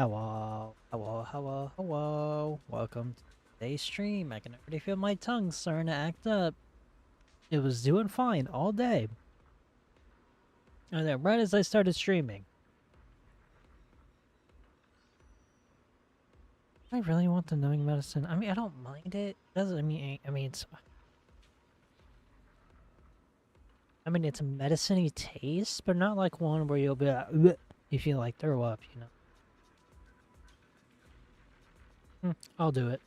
Hello, hello, hello, hello. Welcome to today's stream. I can already feel my tongue starting to act up. It was doing fine all day. And then right as I started streaming. I really want the numbing medicine. I mean, I don't mind it. Doesn't it's it's a medicine-y taste, but not like one where you'll be like, "Ugh," you feel like throw up, you know. I'll do it.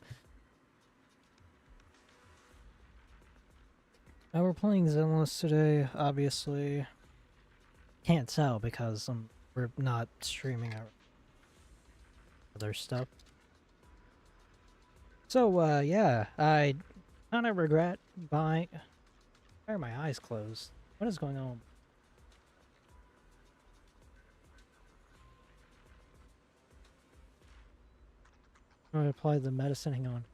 Now we're playing Zenless today, obviously. Can't tell because we're not streaming our other stuff. So, yeah, I kind of regret buying... Why are my eyes closed? What is going on? I'm gonna apply the medicine, hang on.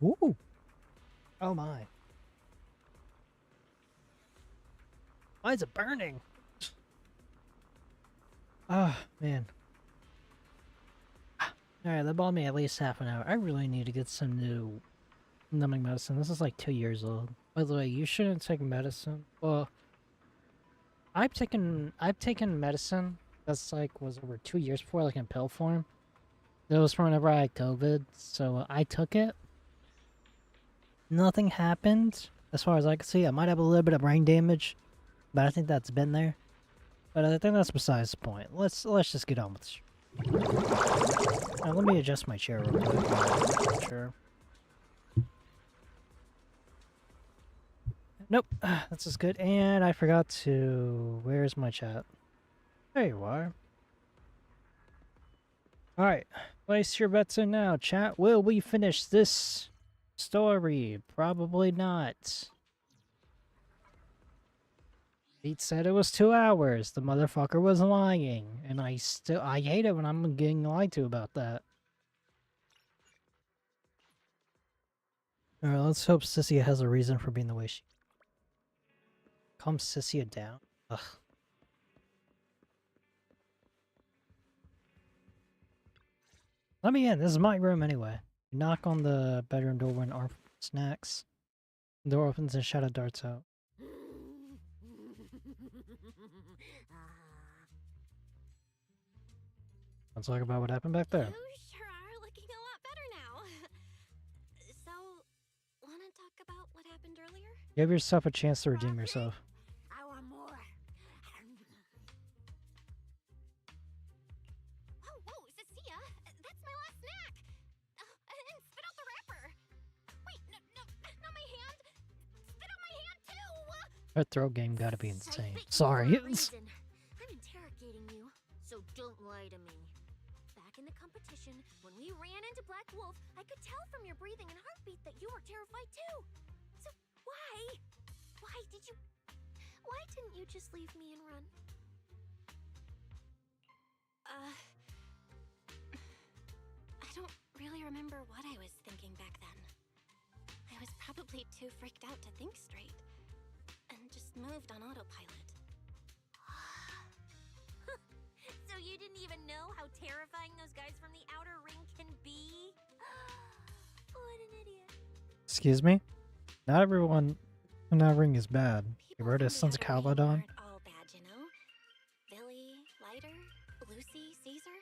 Ooh! Oh my. Why is it burning? Ah, man. Alright, that bought me at least half an hour. I really need to get some new numbing medicine. This is like 2 years old. By the way, you shouldn't take medicine. Well, I've taken medicine that's like was over 2 years before, like in pill form. That was from whenever I had COVID, so I took it. Nothing happened, as far as I can see. I might have a little bit of brain damage, but I think that's been there. But I think that's besides the point. Let's just get on with this. Now, let me adjust my chair real quick. Sure. Nope, that's just good. And I forgot to... Where's my chat? There you are. Alright, place your bets in now, chat. Will we finish this story? Probably not. Pete said it was 2 hours. The motherfucker was lying. And I hate it when I'm getting lied to about that. Alright, let's hope Sissia has a reason for being the way she... Calm Sissia down? Ugh. Let me in. This is my room anyway. You knock on the bedroom door when armed snacks. The door opens and shadow darts out. Let's talk about what happened back there. You sure are looking a lot better now. So, wanna talk about what happened earlier? Give yourself a chance to redeem yourself. I want more. Whoa, Cecilia, that's my last snack. And spit out the wrapper. Wait, no, not my hand. Spit out my hand too. Her throat game gotta be insane. Sorry. I'm interrogating you, so don't lie to me. Back in the competition, when we ran into Black Wolf, I could tell from your breathing and heartbeat that you were terrified too. So why didn't you just leave me and run? I don't really remember what I was thinking back then. I was probably too freaked out to think straight, and just moved on autopilot. So you didn't even know how terrifying those guys from the outer ring can be? What an idiot. Excuse me? Not everyone in that ring is bad. You wrote a Sons of Caledon? All bad, you know? Billy, Lighter, Lucy, Caesar?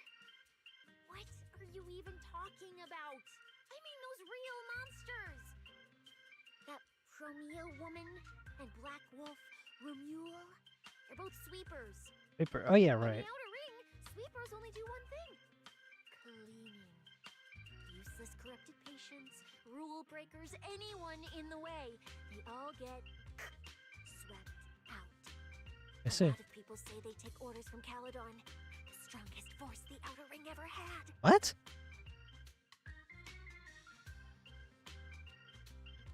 What are you even talking about? I mean those real monsters! That Promeo woman and Black Wolf Romuel? They're both sweepers. Paper. Oh yeah, right. In the outer ring, sweepers only do one thing. Cleaning. Useless corrupted patients, rule breakers, anyone in the way. They all get swept out. I see. A lot of people say they take orders from Caledon, the strongest force the outer ring ever had. What?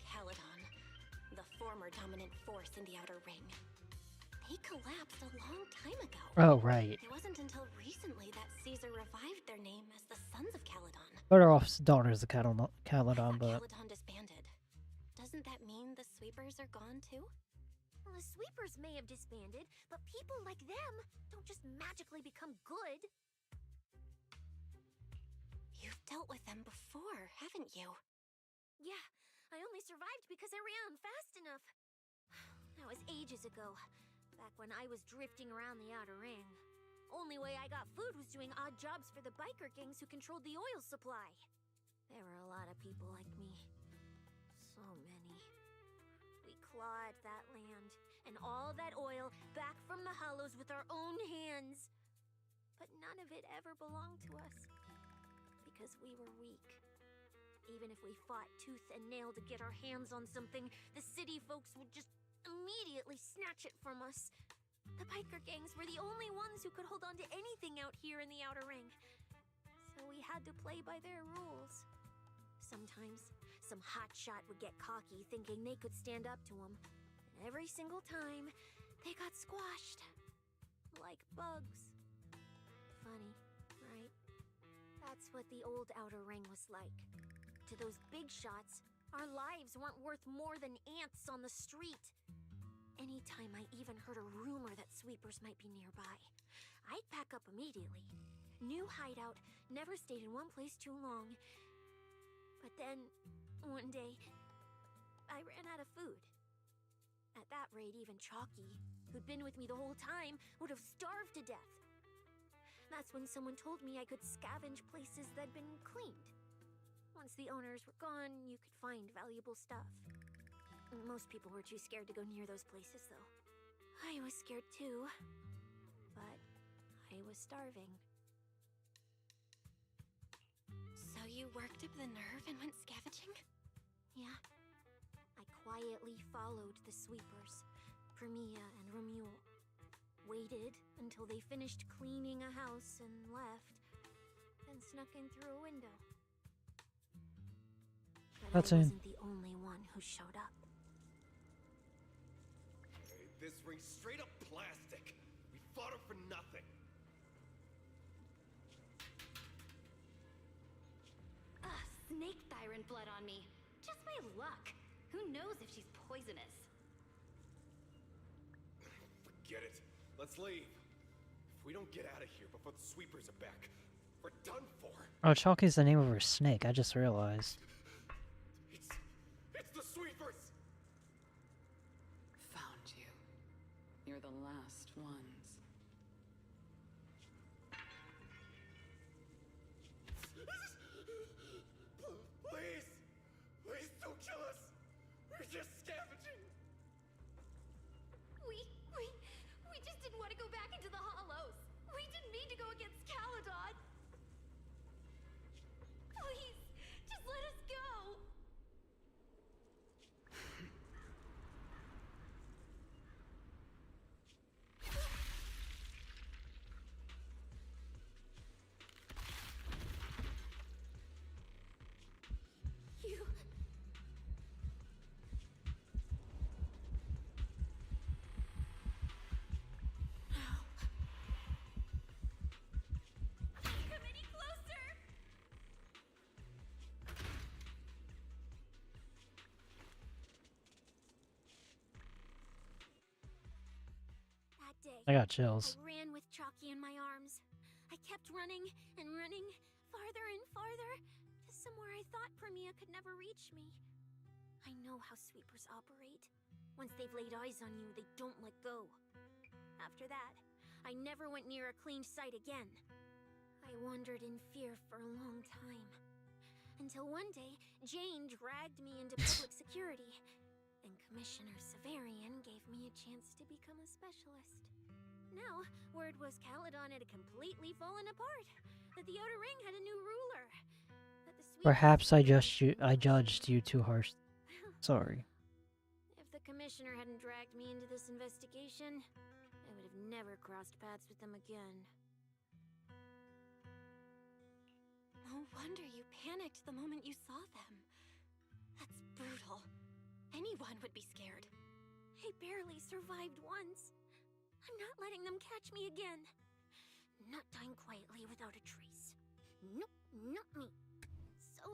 Caledon, the former dominant force in the Outer Ring. They collapsed a long time ago. Oh, right. It wasn't until recently that Caesar revived their name as the Sons of Caledon. Better off Daughters of Caledon, but... Caledon disbanded. Doesn't that mean the Sweepers are gone too? Well, the Sweepers may have disbanded, but people like them don't just magically become good. You've dealt with them before, haven't you? Yeah, I only survived because I ran fast enough. That was ages ago, back when I was drifting around the Outer Ring. Only way I got food was doing odd jobs for the biker gangs who controlled the oil supply. There were a lot of people like me. So many. We clawed that land and all that oil back from the hollows with our own hands. But none of it ever belonged to us. Because we were weak. Even if we fought tooth and nail to get our hands on something, the city folks would just immediately snatch it from us. The biker gangs were the only ones who could hold on to anything out here in the Outer Ring. So we had to play by their rules. Sometimes, some hotshot would get cocky thinking they could stand up to him. And every single time, they got squashed. Like bugs. Funny, right? That's what the old Outer Ring was like. To those big shots, our lives weren't worth more than ants on the street. Anytime I even heard a rumor that Sweepers might be nearby, I'd pack up immediately. New hideout, never stayed in one place too long. But then, one day, I ran out of food. At that rate, even Chalky, who'd been with me the whole time, would have starved to death. That's when someone told me I could scavenge places that'd been cleaned. Once the owners were gone, you could find valuable stuff. Most people were too scared to go near those places, though. I was scared too. But I was starving. So you worked up the nerve and went scavenging? Yeah. I quietly followed the Sweepers, Premia and Romuald. Waited until they finished cleaning a house and left, then snuck in through a window. But I wasn't the only one who showed up. This ring's straight up plastic. We fought her for nothing. Snake tyrant blood on me. Just my luck. Who knows if she's poisonous? Forget it. Let's leave. If we don't get out of here before the Sweepers are back, we're done for. Oh, Chalky's the name of her snake, I just realized. It's the Sweepers! Found you. You're the last ones. Please! Please don't kill us! We're just scavenging! We just didn't want to go back into the hollows. We didn't mean to go against Caledon. Please, just let us go. You... Come any closer! That day, I got chills. I ran with Chalky in my arms. I kept running and running, farther and farther, to somewhere I thought Premia could never reach me. I know how Sweepers operate. Once they've laid eyes on you, they don't let go. After that, I never went near a cleaned site again. I wandered in fear for a long time. Until one day, Jane dragged me into public security, and Commissioner Severian gave me a chance to become a specialist. Now, word was Caledon had completely fallen apart, that the Outer Ring had a new ruler, that the Sweepers... Perhaps I judged you too harsh. Sorry. If the Commissioner hadn't dragged me into this investigation, I would have never crossed paths with them again. No wonder you panicked the moment you saw them. That's brutal. Anyone would be scared. I barely survived once. I'm not letting them catch me again. Not dying quietly without a trace. Nope, not me. So,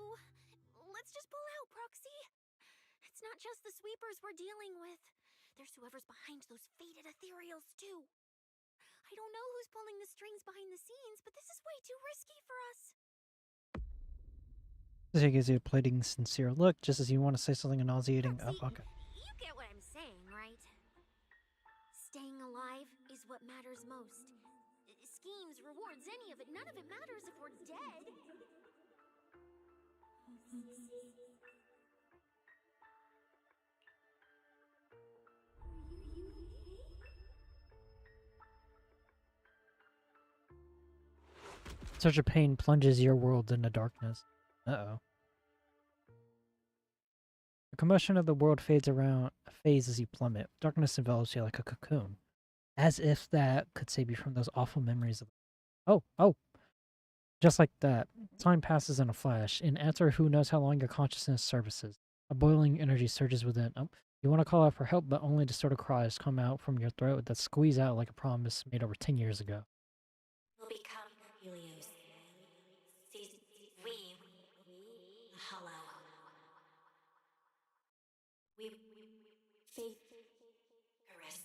let's just pull out, Proxy. It's not just the sweepers we're dealing with. There's whoever's behind those faded ethereals, too. I don't know who's pulling the strings behind the scenes, but this is way too risky for us. He gives you a plating, sincere look, just as you want to say something nauseating. Oh, Proxy, okay. you get what I'm saying, right? Staying alive is what matters most. Schemes, rewards, any of it, none of it matters if we're dead. Such a pain plunges your world into darkness. Uh-oh. The commotion of the world fades as you plummet. Darkness envelops you like a cocoon. As if that could save you from those awful memories of... Oh! Just like that, time passes in a flash. In answer, who knows how long your consciousness services. A boiling energy surges within. Oh, you want to call out for help, but only distorted cries come out from your throat that squeeze out like a promise made over 10 years ago. We'll become Helios. We. Hollow. We. Faith. Caress.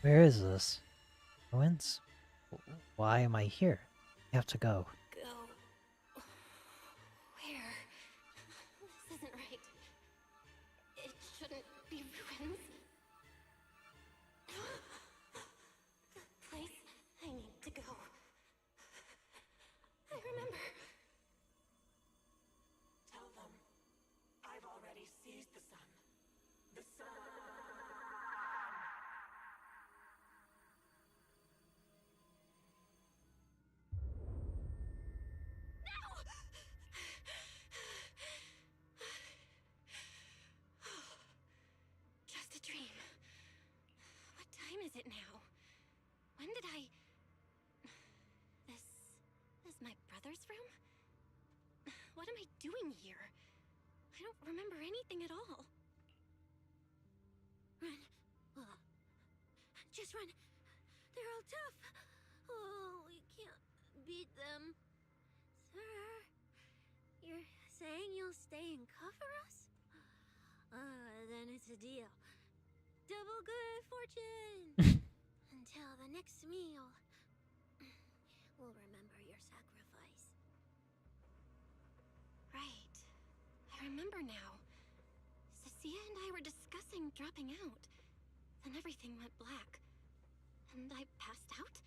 Where is this? Ruins? Why am I here? I have to go. Go. Where? This isn't right. It shouldn't be ruins. The place I need to go. I remember. Tell them I've already seized the sun. The sun! Just a dream. What time is it now? When did I... This is my brother's room? What am I doing here? I don't remember anything at all. Run. Just run. They're all tough. Oh, we can't beat them. Sir, you're saying you'll stay and cover us? Then it's a deal. Double good fortune! Until the next meal. We'll remember your sacrifice. Right. I remember now. Cecilia and I were discussing dropping out. Then everything went black. And I passed out?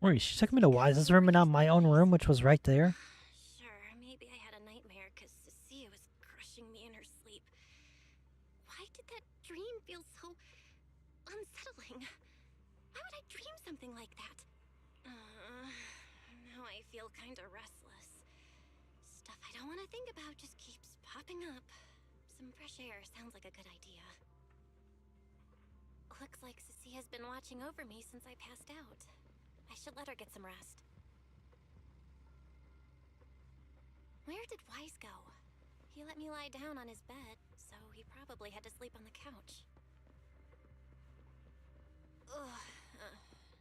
Wait, she took me to Wise's room and not my own room, which was right there? Sure, maybe I had a nightmare because Cecilia was crushing me in her sleep. Why did that dream feel so unsettling? Why would I dream something like that? Now I feel kinda restless. Stuff I don't want to think about just keeps popping up. Some fresh air sounds like a good idea. Looks like Cecilia's been watching over me since I passed out. I should let her get some rest. Where did Wise go? He let me lie down on his bed, so he probably had to sleep on the couch. Ugh.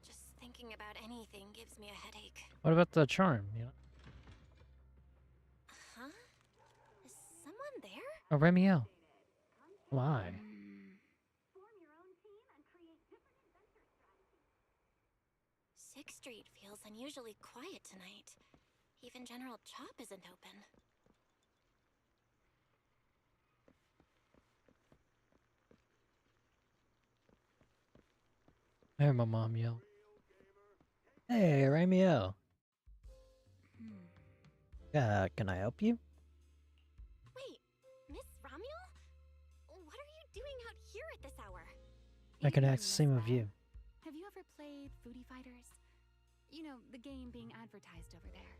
Just thinking about anything gives me a headache. What about the charm? Yeah. Huh? Is someone there? Oh, Remiel. Why? Sixth Street feels unusually quiet tonight. Even General Chop isn't open. I heard my mom yell. Hey, Remiel. Can I help you? Wait, Miss Ramiel? What are you doing out here at this hour? I can ask the same of you. Have you ever played Foodie Fighters? You know, the game being advertised over there.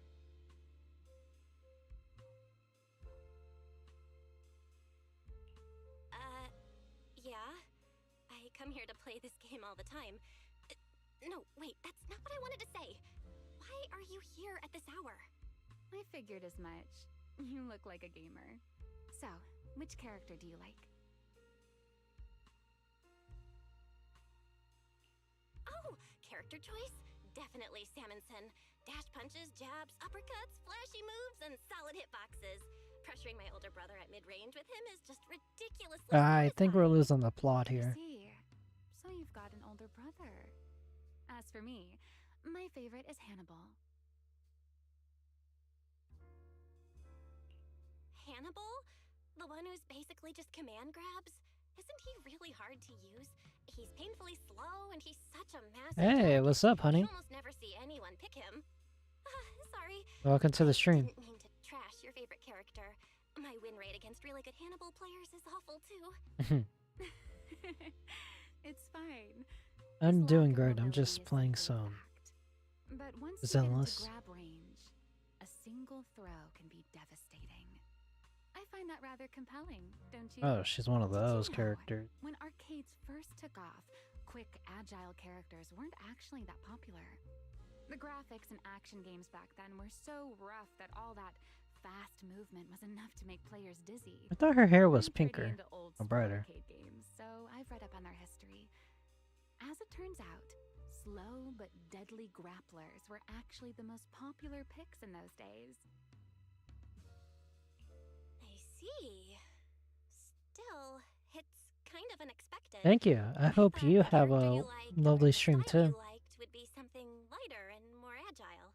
Yeah. I come here to play this game all the time. No, wait, that's not what I wanted to say. Why are you here at this hour? I figured as much. You look like a gamer. So, which character do you like? Oh, character choice? Definitely Salmonson. Dash punches, jabs, uppercuts, flashy moves, and solid hitboxes. Pressuring my older brother at mid-range with him is just ridiculously I think we're satisfying. losing the plot I here. see. So you've got an older brother. As for me, my favorite is Hannibal. Hannibal? The one who's basically just command grabs? Isn't he really hard to use? He's painfully slow, and he's such a massive Hey, target. what's up, honey? You almost never see anyone pick him. Sorry. Welcome to the stream. Didn't mean to trash your favorite character. My win rate against really good Hannibal players is awful too. It's fine. I'm His doing lack of great. I'm mobility just is playing simply a some fact. But once you get Zenless. into grab range, a single throw can be devastating. I find that rather compelling, don't you? Oh, she's one of Did you those know, characters. When arcades first took off, quick, agile characters weren't actually that popular. The graphics in action games back then were so rough that all that fast movement was enough to make players dizzy. I thought her hair was I'm pretty pinker into old or school brighter. arcade games, so I've read up on their history. As it turns out, slow but deadly grapplers were actually the most popular picks in those days. I see. Still, it's kind of unexpected. Thank you. I hope thought you the have character a you liked lovely or stream style too. you liked would be something lighter and more agile.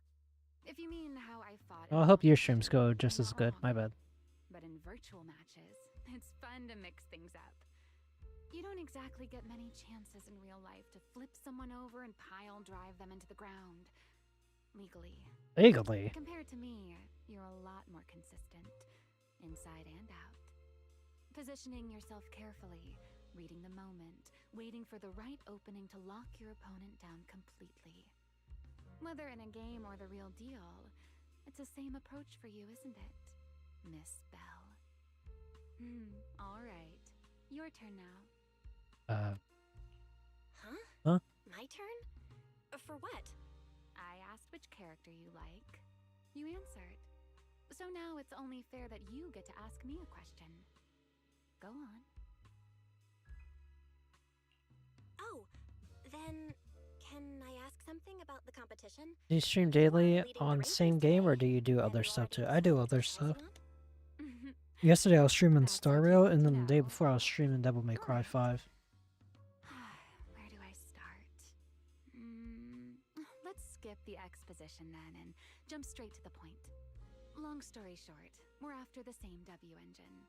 If you mean how I fought. Well, I in hope your real streams matches, go just you're as not good. wrong. My bad. But in virtual matches, it's fun to mix things up. You don't exactly get many chances in real life to flip someone over and pile drive them into the ground. Legally. Legally. Compared to me, you're a lot more consistent, inside and out. Positioning yourself carefully, reading the moment, waiting for the right opening to lock your opponent down completely. Whether in a game or the real deal, it's the same approach for you, isn't it, Miss Bell? All right. Your turn now. Huh? My turn? For what? I asked which character you like. You answered. So now it's only fair that you get to ask me a question. Go on. Oh, then can I ask something about the competition? Do you stream You are daily leading the on rankings same game or today, do you do and other you stuff already too? I do accepted other the stuff. rising up? Yesterday I was streaming That's Star Rail, and interesting then to the day know. before I was streaming Devil May Cry 5. Where do I start? Let's skip the exposition then and jump straight to the point. Long story short, we're after the same W engine.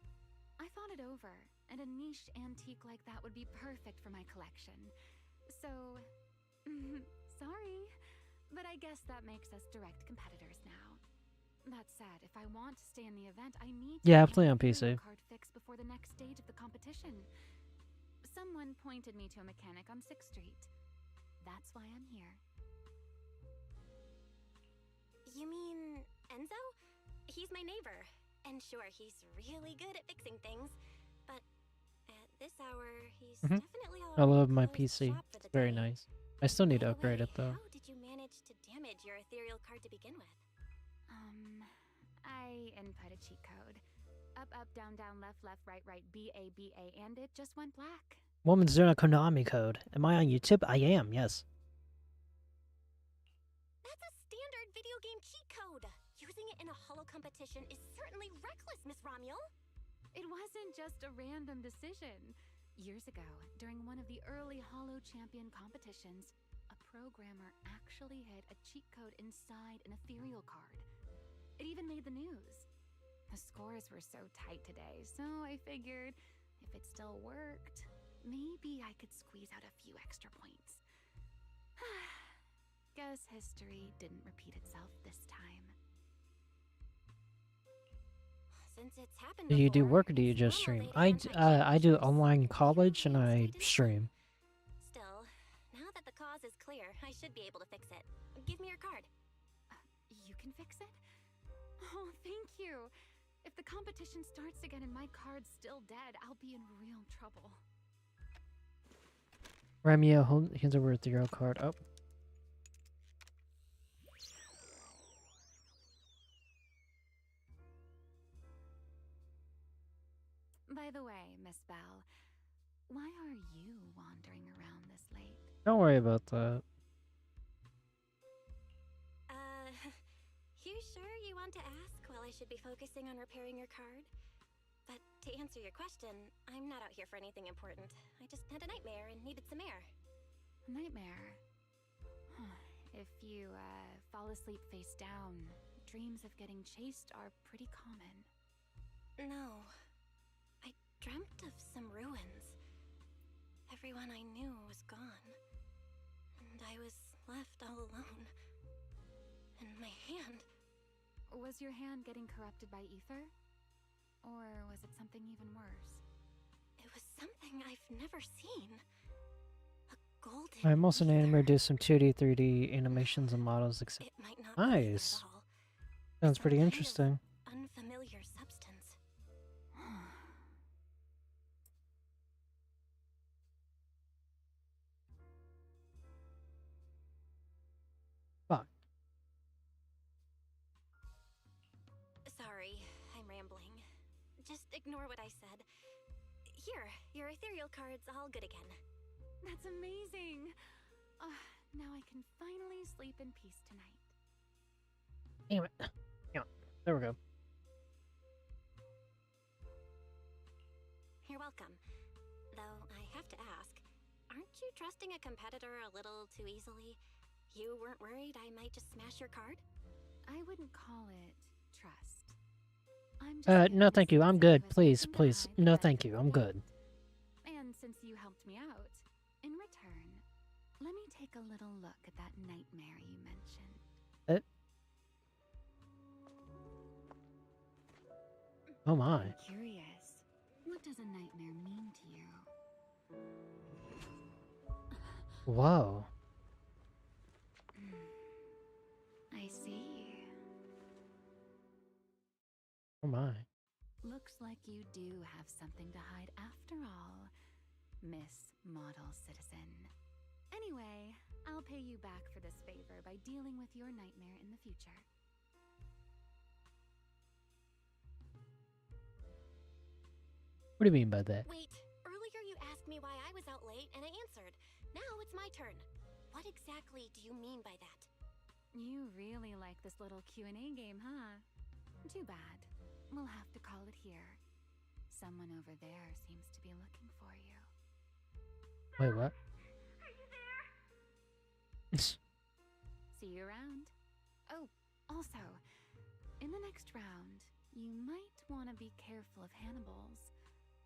I thought it over, and a niche antique like that would be perfect for my collection. So, sorry, but I guess that makes us direct competitors now. That said, if I want to stay in the event, I need to Yeah, I get play my on hero PC. card fixed before the next stage of the competition. Someone pointed me to a mechanic on 6th Street. That's why I'm here. You mean Enzo? He's my neighbor. And sure, he's really good at fixing things. But at this hour, he's Mhm. definitely I already love my closed PC. shop for It's the very day. nice. I still need By to the upgrade way, it though. how did you manage to damage your ethereal card to begin with? I input a cheat code. Up, up, down, down, left, left, right, right, B, A, B, A, and it just went black. Woman's doing a Konami code. Am I on YouTube? I am, yes. That's a standard video game cheat code. Using it in a holo competition is certainly reckless, Miss Romuel. It wasn't just a random decision. Years ago, during one of the early Holo Champion competitions, a programmer actually hid a cheat code inside an ethereal card. It even made the news. The scores were so tight today, so I figured if it still worked, maybe I could squeeze out a few extra points. Guess history didn't repeat itself this time. Since it's happened Do you do before, work or do you it's just normal stream? day to I anti-cheat do measures. online You college and usually I do the same. stream. Still, now that the cause is clear, I should be able to fix it. Give me your card. You can fix it? Oh, thank you. If the competition starts again and my card's still dead, I'll be in real trouble. Ramio hands over with the girl card. Oh. By the way, Miss Bell, why are you wandering around this late? Don't worry about that. You sure you want to ask while I should be focusing on repairing your card? But to answer your question, I'm not out here for anything important. I just had a nightmare and needed some air. Nightmare. If you, fall asleep face down, dreams of getting chased are pretty common. No. I dreamt of some ruins. Everyone I knew was gone. And I was left all alone. And my hand... Was your hand getting corrupted by ether? Or was it something even worse? It was something I've never seen. A golden I'm also an ether. animator, do some 2D, 3D animations and models, etc. It might not be ether Nice. at all. Sounds Some pretty kind of interesting. unfamiliar substance. Fuck. Sorry, I'm rambling. Just ignore what I said. Here, your ethereal card's all good again. That's amazing! Now I can finally sleep in peace tonight. Damn it. Yeah, there we go. You're welcome. Though I have to ask, aren't you trusting a competitor a little too easily? You weren't worried I might just smash your card? I wouldn't call it trust. I'm just No thank you, I'm good. giving Please, something to please. hide No that I thank you, I'm good. didn't. And since you helped me out, in return, let me take a little look at that nightmare you mentioned. Oh my. I'm curious. What does a nightmare mean to you? Whoa. I see. Oh my. Looks like you do have something to hide after all, Miss Model Citizen. Anyway, I'll pay you back for this favor by dealing with your nightmare in the future. What do you mean by that? Wait, earlier you asked me why I was out late and I answered. Now it's my turn. What exactly do you mean by that? You really like this little Q&A game, huh? Too bad. We'll have to call it here. Someone over there seems to be looking for you. Wait, what? See you around. Oh, also, in the next round, you might want to be careful of Hannibals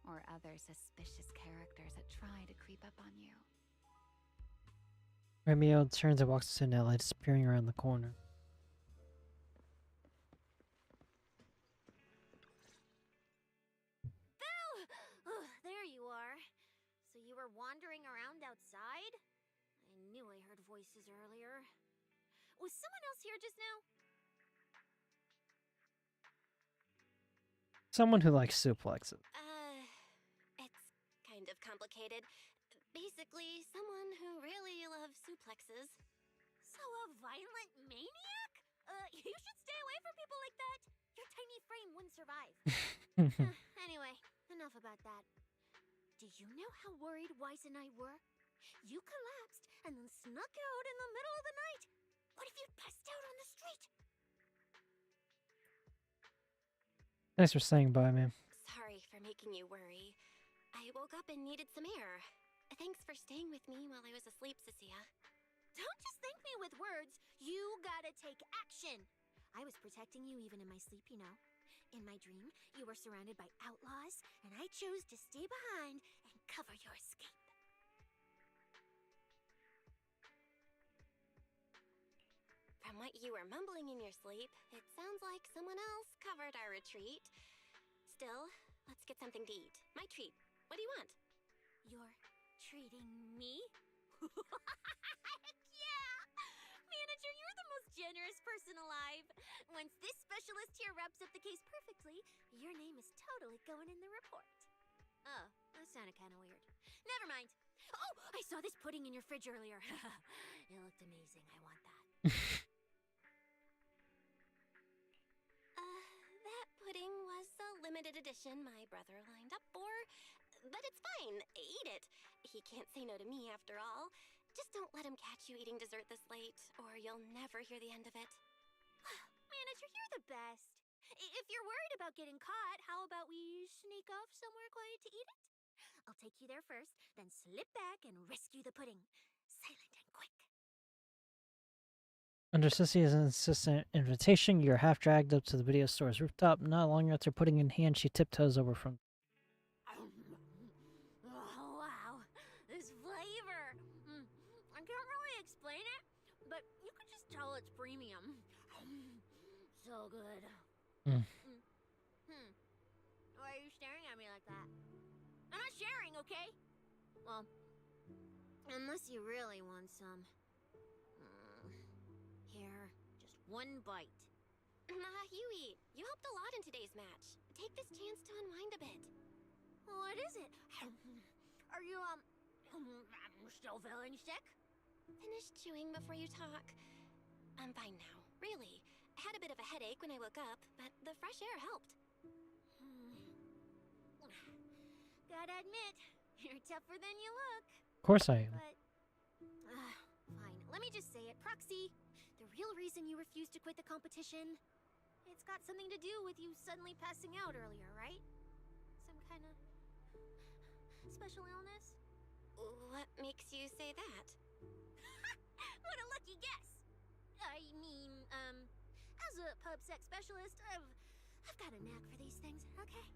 or other suspicious characters that try to creep up on you. Romeo turns and walks into Nella, disappearing around the corner. Belle! There you are. So you were wandering around outside? I knew I heard voices earlier. Was someone else here just now? Someone who likes suplexes. It's kind of complicated. Basically, someone who really loves suplexes. So a violent maniac? You should stay away from people like that. Your tiny frame wouldn't survive. Anyway, enough about that. Do you know how worried Weiss and I were? You collapsed and then snuck out in the middle of the night. What if you'd passed out on the street? Thanks for saying bye, man. Sorry for making you worry. I woke up and needed some air. Thanks for staying with me while I was asleep, Cecilia. Don't just thank me with words. You gotta take action. I was protecting you even in my sleep, you know. In my dream, you were surrounded by outlaws, and I chose to stay behind and cover your escape. From what you were mumbling in your sleep, it sounds like someone else covered our retreat. Still, let's get something to eat. My treat. What do you want? You're treating me? Heck yeah! Manager, you're the most generous person alive. Once this specialist here wraps up the case perfectly, your name is totally going in the report. Oh, that sounded kind of weird. Never mind. Oh, I saw this pudding in your fridge earlier. It looked amazing. I want that. That pudding was a limited limited edition my brother lined up for. But it's fine. Eat it. He can't say no to me after all. Just don't let him catch you eating dessert this late, or you'll never hear the end of it. Manager, you're the best. If you're worried about getting caught, how about we sneak off somewhere quiet to eat it? I'll take you there first, then slip back and rescue the pudding. Silent and quick. Under Sissy's insistent invitation, you're half dragged up to the video store's rooftop. Not long after putting in hand, she tiptoes over from. Oh, wow. This flavor. I can't really explain it, but you can just tell it's premium. So good. Why are you staring at me like that? I'm not sharing, okay? Well, unless you really want some. Here, just one bite. Nah, you eat. You helped a lot in today's match. Take this chance to unwind a bit. What is it? Are you, still feeling sick? Finish chewing before you talk. I'm fine now, really. I had a bit of a headache when I woke up, but the fresh air helped. Gotta admit, you're tougher than you look. Of course I am. But, fine. Let me just say it. Proxy, the real reason you refused to quit the competition, it's got something to do with you suddenly passing out earlier, right? Some kind of special illness? What makes you say that? What a lucky guess! I mean, as a pub sex specialist, I've got a knack for these things, okay?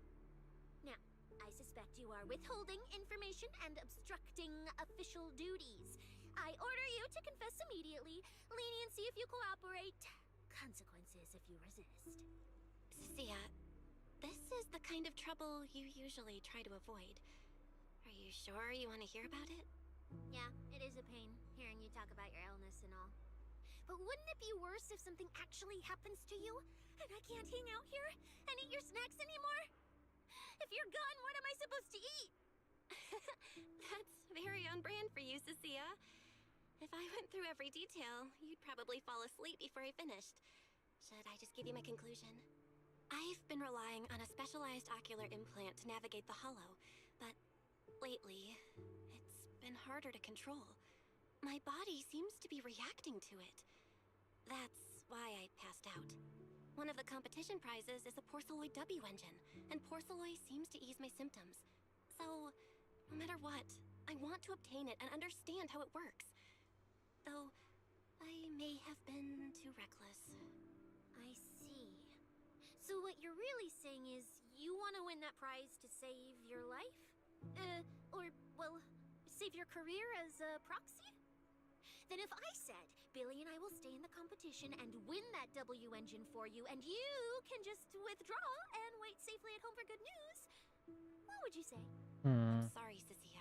Now, I suspect you are withholding information and obstructing official duties. I order you to confess immediately. Leniency if you cooperate. Consequences if you resist. Sia, this is the kind of trouble you usually try to avoid. Are you sure you want to hear about it? Yeah, it is a pain hearing you talk about your illness and all. But wouldn't it be worse if something actually happens to you and I can't hang out here and eat your snacks anymore? If you're gone, what am I supposed to eat? That's very on brand for you, Sia. If I went through every detail, you'd probably fall asleep before I finished. Should I just give you my conclusion? I've been relying on a specialized ocular implant to navigate the hollow, but lately, it's been harder to control. My body seems to be reacting to it. That's why I passed out. One of the competition prizes is a Porceloid W engine, and Porceloid seems to ease my symptoms. So, no matter what, I want to obtain it and understand how it works. Though, I may have been too reckless. I see. So what you're really saying is you want to win that prize to save your life? Well, save your career as a proxy? Then if I said, Billy and I will stay in the competition and win that W engine for you, and you can just withdraw and wait safely at home for good news, what would you say? I'm sorry, Sia.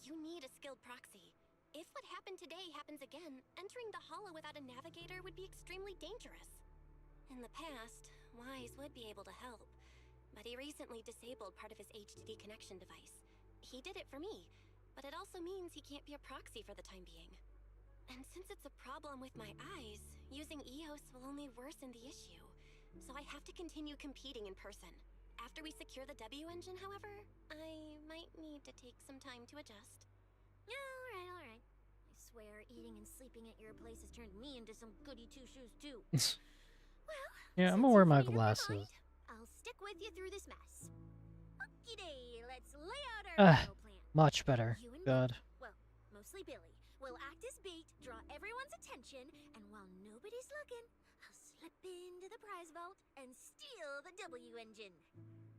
You need a skilled proxy. If what happened today happens again, entering the hollow without a navigator would be extremely dangerous. In the past, Wise would be able to help, but he recently disabled part of his HDD connection device. He did it for me, but it also means he can't be a proxy for the time being. And since it's a problem with my eyes, using EOS will only worsen the issue. So I have to continue competing in person. After we secure the W engine, however, I might need to take some time to adjust. Alright. I swear, eating and sleeping at your place has turned me into some goody two-shoes too. Well, Yeah, I'm since gonna wear you've my made up your glasses. mind, I'll stick with you through this mess. Okie day, let's lay out our battle plan. Much better. You and God. me, well, mostly Billy, will act as bait, draw everyone's attention, and while nobody's looking, I'll slip into the prize vault and steal the W engine.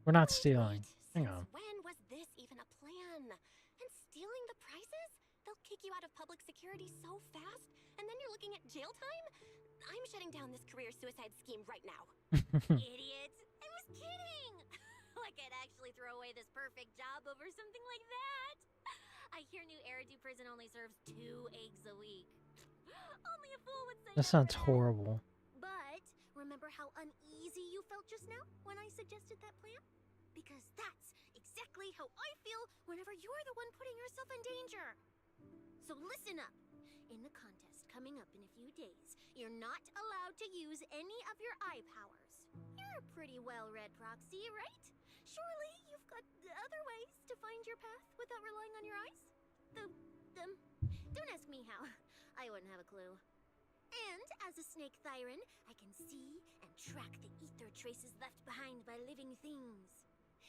We're not stealing. Hang Since on. when was this even a plan? And stealing the prizes? They'll kick you out of public security so fast, and then you're looking at jail time? I'm shutting down this career suicide scheme right now. Idiots! I was kidding! Like I'd actually throw away this perfect job over something like that. I hear New Eridu prison only serves 2 eggs a week. Only a fool would say That sounds that. horrible. But remember how uneasy you felt just now when I suggested that plan? Because that's exactly how I feel whenever you're the one putting yourself in danger. So listen up. In the contest coming up in a few days, you're not allowed to use any of your eye powers. You're a pretty well-read proxy, right? Sure, path without relying on your eyes? Don't ask me how. I wouldn't have a clue. And as a snake Thyran, I can see and track the ether traces left behind by living things.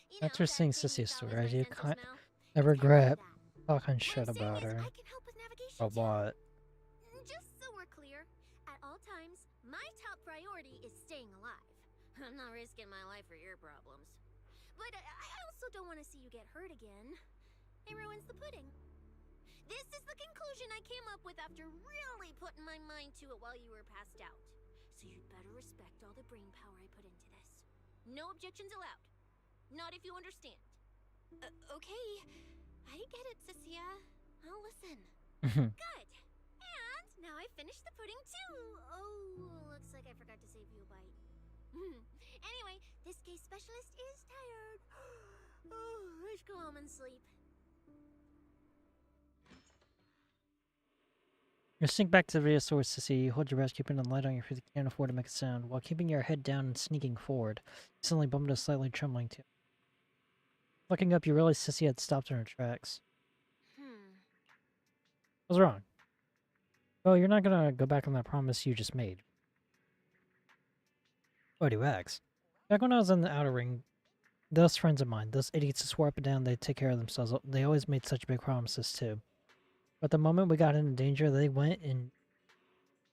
You know, After that seeing thing you Sissy's thought story, was I my do sense of smell? I It's kinda like regret that. talking What shit I'm saying about is, her. I can help with navigation A too. lot. Just so we're clear, at all times, my top priority is staying alive. I'm not risking my life for your problems. But I also don't want to see you get hurt again. It ruins the pudding. This is the conclusion I came up with after really putting my mind to it while you were passed out. So you'd better respect all the brain power I put into this. No objections allowed. Not if you understand. Okay. I get it, Cecilia. I'll listen. Good. And now I finished the pudding too. Oh, looks like I forgot to save you a bite. Anyway, this case specialist is tired. Oh, let's go home and sleep. You sink back to the video source to see. Hold your breath, keeping the light on your feet. You can't afford to make a sound. While keeping your head down and sneaking forward, you suddenly bump into a slightly trembling too. Looking up, you realize Sissy had stopped in her tracks. What's wrong? Oh, you're not gonna go back on that promise you just made. Why do you ask? Back when I was in the outer ring, those friends of mine, those idiots who swore up and down they'd take care of themselves, they always made such big promises too. But the moment we got into danger, they went and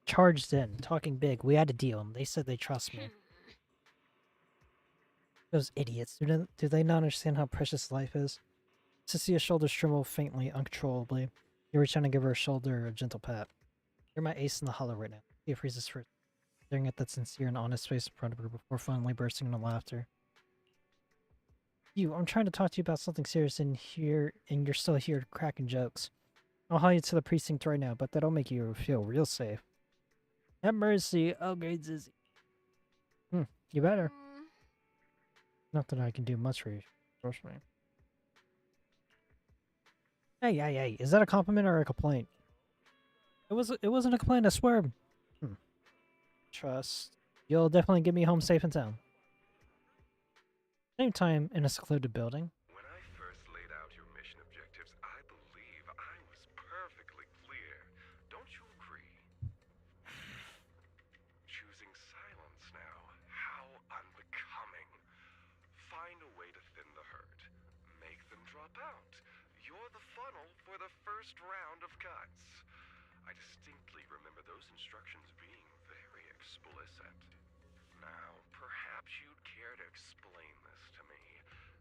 charged in, talking big. We had to deal, and they said they trust me. Those idiots. Do they not understand how precious life is? Cecia's shoulders tremble faintly, uncontrollably. You reach down and give her a shoulder a gentle pat. You're my ace in the hollow right now. She freezes for staring at that sincere and honest face in front of her before finally bursting into laughter. I'm trying to talk to you about something serious and you're still here cracking jokes. I'll haul you to the precinct right now, but that'll make you feel real safe. Have mercy. Oh, great Zizzy. You better. Not that I can do much for you. Trust me. Hey. Is that a compliment or a complaint? It wasn't a complaint, I swear. Trust. You'll definitely get me home safe and sound. Same time, in a secluded building. When I first laid out your mission objectives, I believe I was perfectly clear. Don't you agree? Choosing silence now. How unbecoming. Find a way to thin the herd. Make them drop out. You're the funnel for the first round of cuts. I distinctly remember those instructions being very explicit. Now, perhaps you'd care to explain this to me.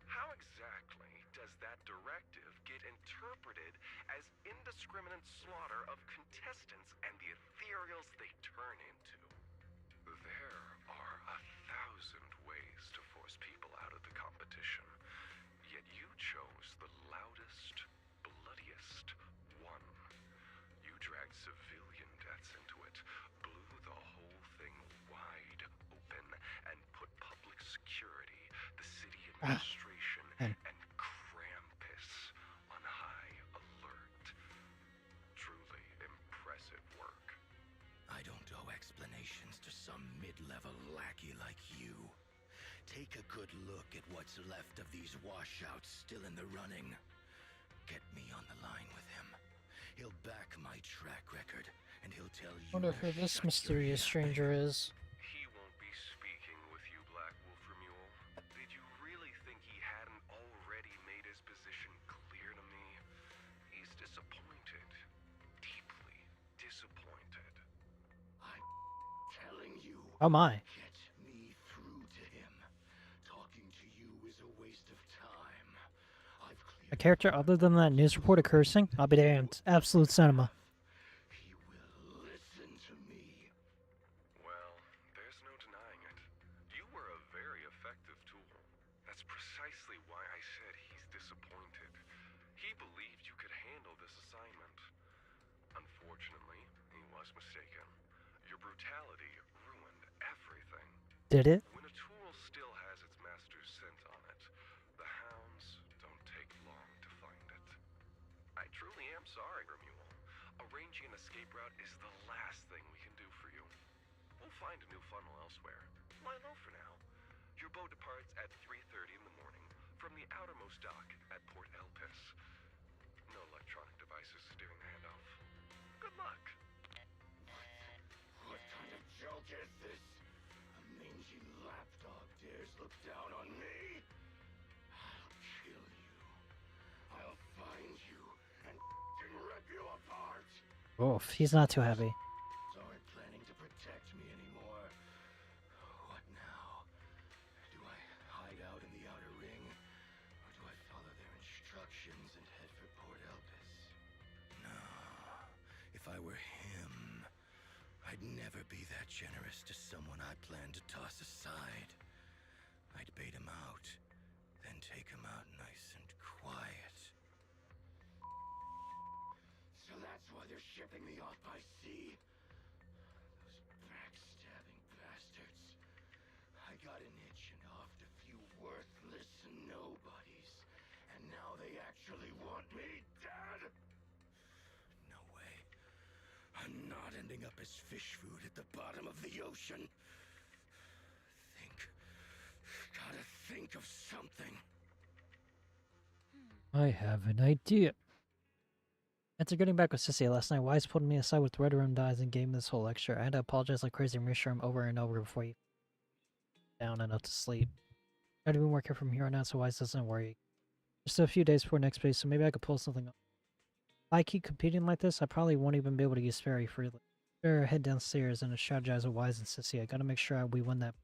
How exactly does that directive get interpreted as indiscriminate slaughter of contestants and the ethereals they turn into? There are 1,000 ways to force people out of the competition, yet you chose the loudest, bloodiest one. You dragged civilian deaths into it, blew the whole thing wide open, and put public security, the city administration, and Krampus on high alert. Truly impressive work. I don't owe explanations to some mid-level lackey like you. Take a good look at what's left of these washouts still in the running. Get me on the line with him. He'll back my track record, and he'll tell you. Wonder who this mysterious stranger is. He won't be speaking with you, Black Wolf Remule. Did you really think he hadn't already made his position clear to me? He's disappointed. Deeply disappointed. I'm telling you. Oh my. Get me through to him. Talking to you is a waste of time. I've cleared A character other than that news reporter cursing? I'll be damned. Absolute cinema. He will listen to me. Well, there's no denying it. You were a very effective tool. That's precisely why I said he's disappointed. He believed you could handle this assignment. Unfortunately, he was mistaken. Your brutality ruined everything. Did it? When a tool still has its master's scent on it, the hounds don't take long to find it. I truly am sorry, Remule. Arranging an escape route is the last thing we can do for you. We'll find a new funnel elsewhere. Lie low for now. Your boat departs at 3:30 in the morning from the outermost dock at Port Elpis. devices steering the handoff. Good luck. What kind of joke is this? A mangy lapdog dares look down on me? I'll kill you. I'll find you and rip you apart. Oof, he's not too heavy. Aren't planning to protect me anymore. What now? Do I hide out in the outer ring? Or do I follow their instructions and head for Port Elpis? No. If I were him, I'd never be that generous to someone I plan to toss aside. I'd bait him out, then take him out nice and quiet. So that's why they're shipping me off by sea? Those backstabbing bastards. I got an itch and offed a few worthless nobodies, and now they actually want me dead? No way. I'm not ending up as fish food at the bottom of the ocean. Gotta think of something. I have an idea. After getting back with Sissy last night, Wise pulled me aside with Red Room Dies and gave me this whole lecture. I had to apologize like crazy and reassure him over and over before he down and up to sleep. I had to be more careful from here on out so Wise doesn't worry. Just a few days before next phase, so maybe I could pull something up. If I keep competing like this, I probably won't even be able to use Fairy freely. Better head downstairs and strategize with Wise and Sissy. I gotta make sure we win that.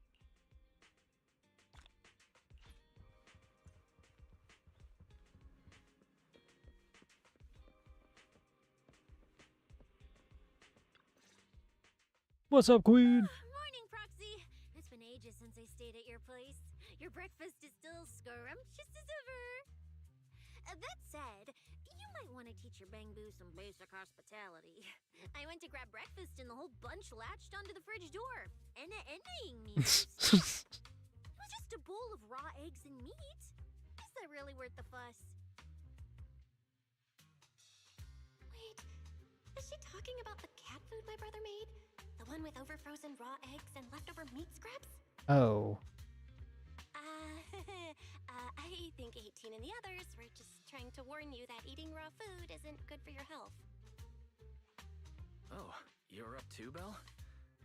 What's up, Queen? Morning, Proxy. It's been ages since I stayed at your place. Your breakfast is still scrumptious as ever. That said, you might want to teach your Bangbu some basic hospitality. I went to grab breakfast and the whole bunch latched onto the fridge door. And ending me. It was just a bowl of raw eggs and meat. Is that really worth the fuss? Wait, is she talking about the cat food my brother made? The one with overfrozen raw eggs and leftover meat scraps? Oh. I think 18 and the others were just trying to warn you that eating raw food isn't good for your health. Oh, you're up too, Belle?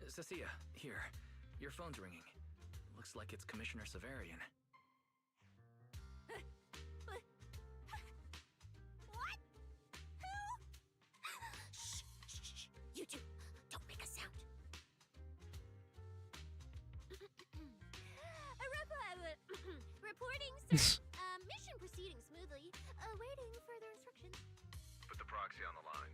Cecilia, here. Your phone's ringing. Looks like it's Commissioner Severian. What? Who? Shh, shh, shh. You two, don't make a sound. Reporting, sir. Mission proceeding smoothly. Awaiting further instructions. Put the proxy on the line.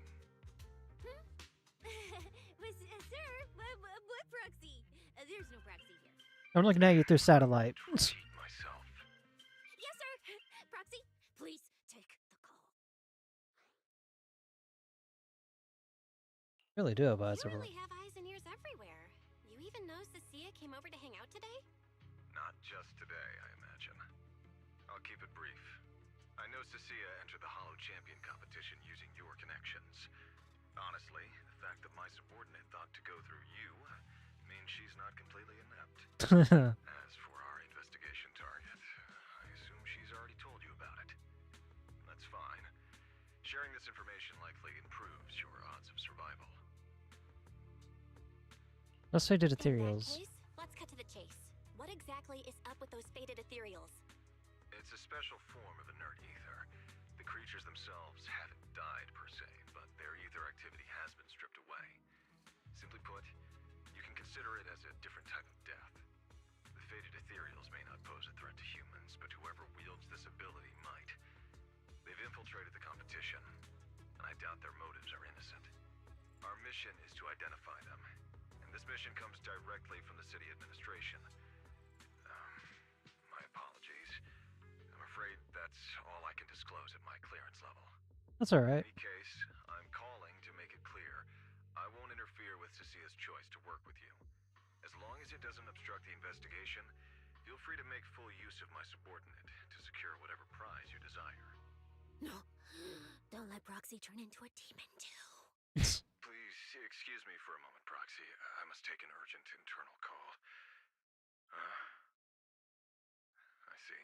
Sir, what proxy? There's no proxy here. I'm looking at you through satellite. Repeat myself. Yes, sir. Proxy, please take the call. Really do have eyes You over. really have eyes and ears everywhere. You even know Cecilia came over to hang out today? Not just today, I imagine. I'll keep it brief. I know Cecilia entered the Hollow Champion competition using your connections. Honestly, the fact that my subordinate thought to go through you means she's not completely inept. As for our investigation target, I assume she's already told you about it. That's fine. Sharing this information likely improves your odds of survival. Let's say to In that ethereals. case, let's cut to the chase. What exactly is up with those faded ethereals? It's a special form of inert ether. The creatures themselves haven't died per se, but their ether activity has been stripped away. Simply put, you can consider it as a different type of death. The faded ethereals may not pose a threat to humans, but whoever wields this ability might. They've infiltrated the competition, and I doubt their motives are innocent. Our mission is to identify them, and this mission comes directly from the city administration. My apologies. I'm afraid that's all I can disclose at my clearance level. That's alright. In any case, I'm calling to make it clear I won't interfere with Cecilia's choice to work with you. As long as it doesn't obstruct the investigation, feel free to make full use of my subordinate to secure whatever prize you desire. No, don't let Proxy turn into a demon too. Please excuse me for a moment, Proxy. I must take an urgent internal call. I see.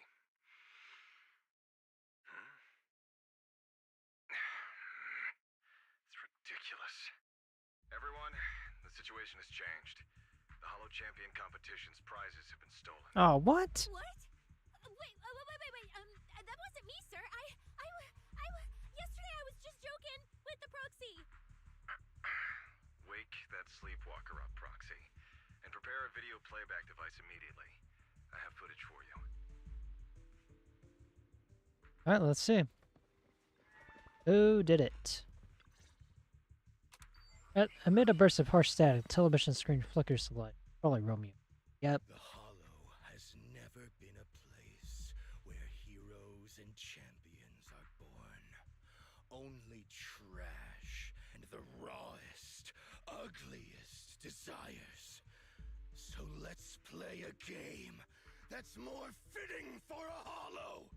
situation has changed. The Hollow Champion competition's prizes have been stolen. Oh, what? What? Wait. That wasn't me, sir. Yesterday I was just joking with the proxy. Wake that sleepwalker up, Proxy, and prepare a video playback device immediately. I have footage for you. Alright, let's see. Who did it? Amid a burst of harsh static, the television screen flickers to light. Probably Romeo. Yep. The Hollow has never been a place where heroes and champions are born. Only trash and the rawest, ugliest desires. So let's play a game that's more fitting for a Hollow.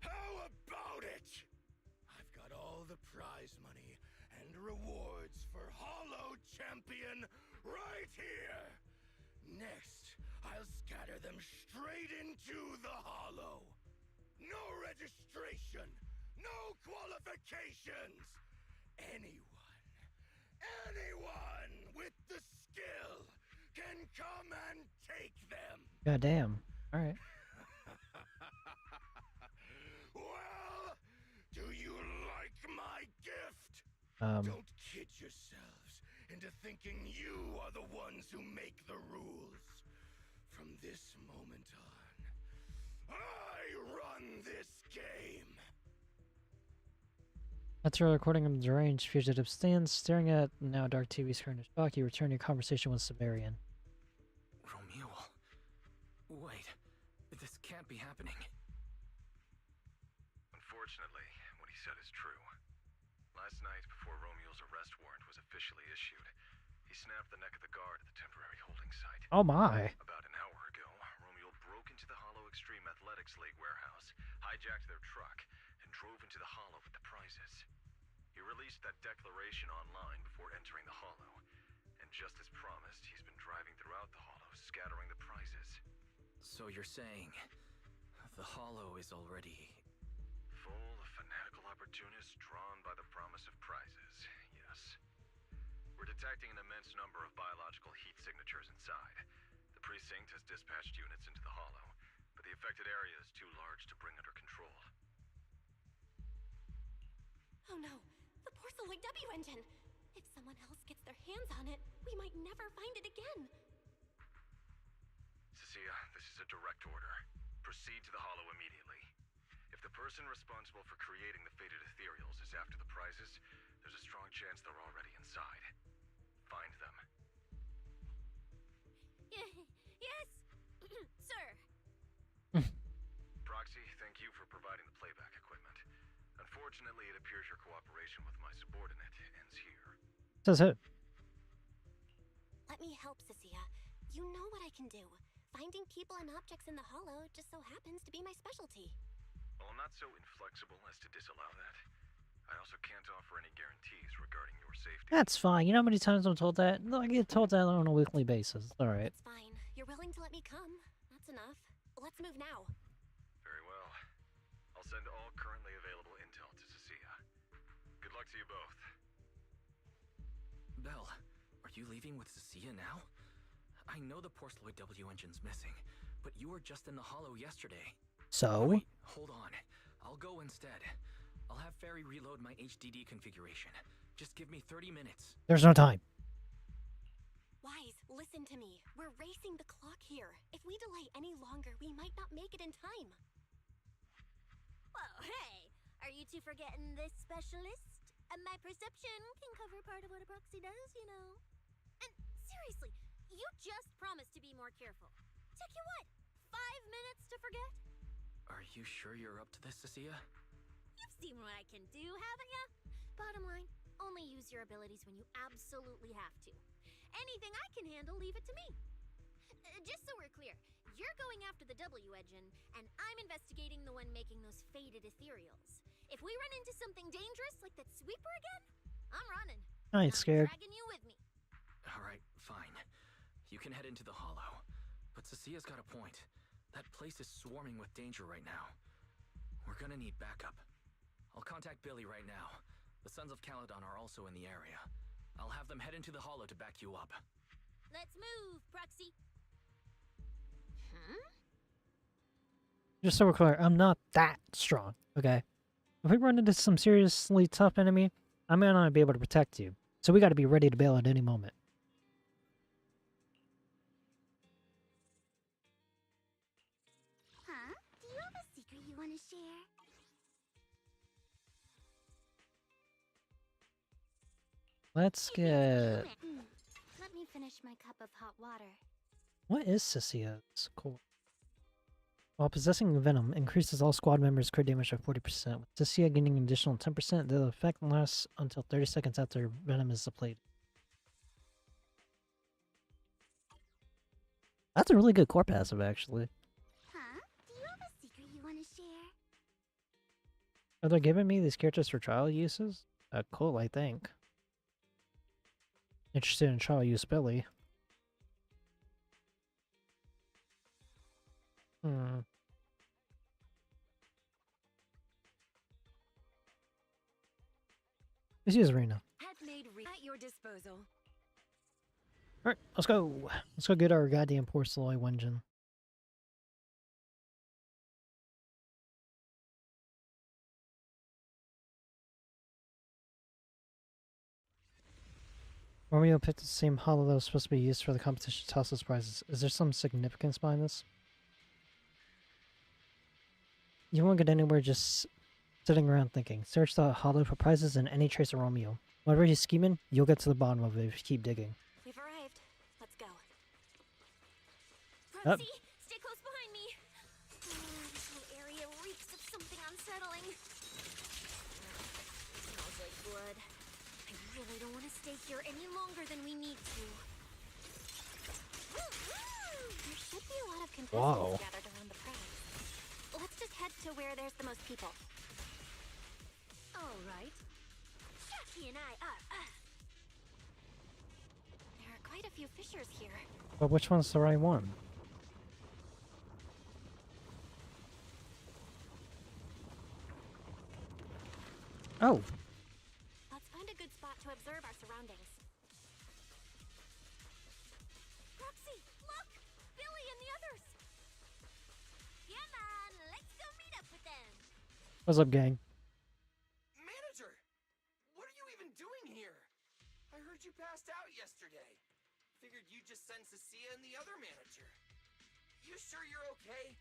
How about it? I've got all the prize money and rewards for Hollow Champion right here. Next, I'll scatter them straight into the Hollow. No registration, no qualifications. Anyone with the skill can come and take them. Goddamn. Alright. Well, do you like my gift? Don't kid yourselves into thinking you are the ones who make the rules. From this moment on, I run this game. After a recording of the deranged fugitive stands staring at now dark TV screen in shock, you return your conversation with Siberian. Romeo. Wait, this can't be happening. Unfortunately, what he said is true. Last night, before Romeo's arrest warrant was officially issued, he snapped the neck of the guard at the temporary holding site. Oh my. About an hour ago, Romeo broke into the Hollow Extreme Athletics League warehouse, hijacked their truck, and drove into the Hollow with the prizes. He released that declaration online before entering the Hollow, and just as promised, he's been driving throughout the Hollow, scattering the prizes. So you're saying the Hollow is already... Full of fanatical opportunists drawn by the promise of prizes, yes. We're detecting an immense number of biological heat signatures inside. The precinct has dispatched units into the Hollow, but the affected area is too large to bring under control. Oh no, the Porceloid W engine! If someone else gets their hands on it, we might never find it again. Cecilia, this is a direct order. Proceed to the Hollow immediately. If the person responsible for creating the fated ethereals is after the prizes, there's a strong chance they're already inside. Find them. Yes, sir. Proxy, thank you for providing the playback equipment. Unfortunately, it appears your cooperation with my subordinate ends here. Says who? Let me help, Cecilia. You know what I can do. Finding people and objects in the Hollow just so happens to be my specialty. Well, I'm not so inflexible as to disallow that. I also can't offer any guarantees regarding your safety. That's fine. You know how many times I'm told that? I get told that on a weekly basis. Alright. It's fine. You're willing to let me come. That's enough. Let's move now. Very well. I'll send all currently available intel to Cecilia. Good luck to you both. Belle, are you leaving with Cecilia now? I know the Porceloid W engine's missing, but you were just in the Hollow yesterday. So? Wait, hold on. I'll go instead. I'll have Fairy reload my HDD configuration. Just give me 30 minutes. There's no time. Wise, listen to me. We're racing the clock here. If we delay any longer, we might not make it in time. Well, hey, are you two forgetting this specialist? My perception can cover part of what a proxy does, you know. And seriously, you just promised to be more careful. Took you what, 5 minutes to forget? Are you sure you're up to this, Cecilia? You've seen what I can do, haven't you? Bottom line, only use your abilities when you absolutely have to. Anything I can handle, leave it to me. Just so we're clear, you're going after the W engine, and I'm investigating the one making those faded ethereals. If we run into something dangerous like that sweeper again, I'm running. I ain't scared. Dragging you with me. Alright, fine. You can head into the Hollow. But Cecilia's got a point. That place is swarming with danger right now. We're gonna need backup. I'll contact Billy right now. The Sons of Caledon are also in the area. I'll have them head into the Hollow to back you up. Let's move, Proxy. Huh? Just so we're clear, I'm not that strong, okay? If we run into some seriously tough enemy, I may not be able to protect you. So we gotta be ready to bail at any moment. Huh? Do you have a secret you want to share? Let's get... Let me finish my cup of hot water. What is Cicia's core? While possessing Venom, increases all squad members' crit damage by 40%. With Cicia gaining an additional 10%, the effect lasts until 30 seconds after Venom is depleted. That's a really good core passive, actually. Huh? Do you have a secret you want to share? Are they giving me these characters for trial uses? Cool, I think. Interested in trial use Billy. Let's use Arena. At your disposal. Alright, let's go. Let's go get our goddamn Porceloy Wenjin. Romeo picked the same hollow that was supposed to be used for the competition to toss us prizes. Is there some significance behind this? You won't get anywhere just sitting around thinking. Search the hollow for prizes and any trace of Romeo. Whatever he's scheming, you'll get to the bottom of it if you keep digging. We've arrived. Let's go. Proxy, stay close behind me. This whole area reeks of something unsettling. Smells like blood. I really don't want to stay here any longer than we need to. There should be a lot of contestants Wow. gathered around the prize. Let's just head to where there's the most people. All right. Jackie and I are. There are quite a few fissures here. But which one's the right one? Oh, Let's find a good spot to observe our surroundings. Proxy, look! Billy and the others! Yeah, man, let's go meet up with them. what's up, gang? Manager! What are you even doing here? I heard you passed out yesterday. Figured you'd just send Cecilia and the other manager. You sure you're okay?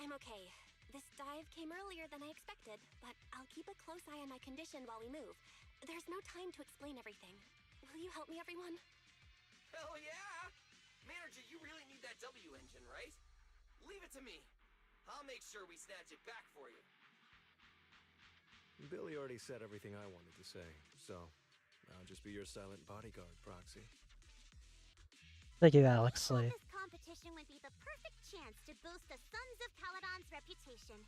I'm okay. This dive came earlier than I expected, but I'll keep a close eye on my condition while we move. There's no time to explain everything. Will you help me, everyone? Hell yeah! Manager, you really need that W engine, right? Leave it to me. I'll make sure we snatch it back for you. Billy already said everything I wanted to say, so I'll just be your silent bodyguard, Proxy. Thank you, Alex Lee. This competition would be the perfect chance to boost the Sons of Caladon's reputation.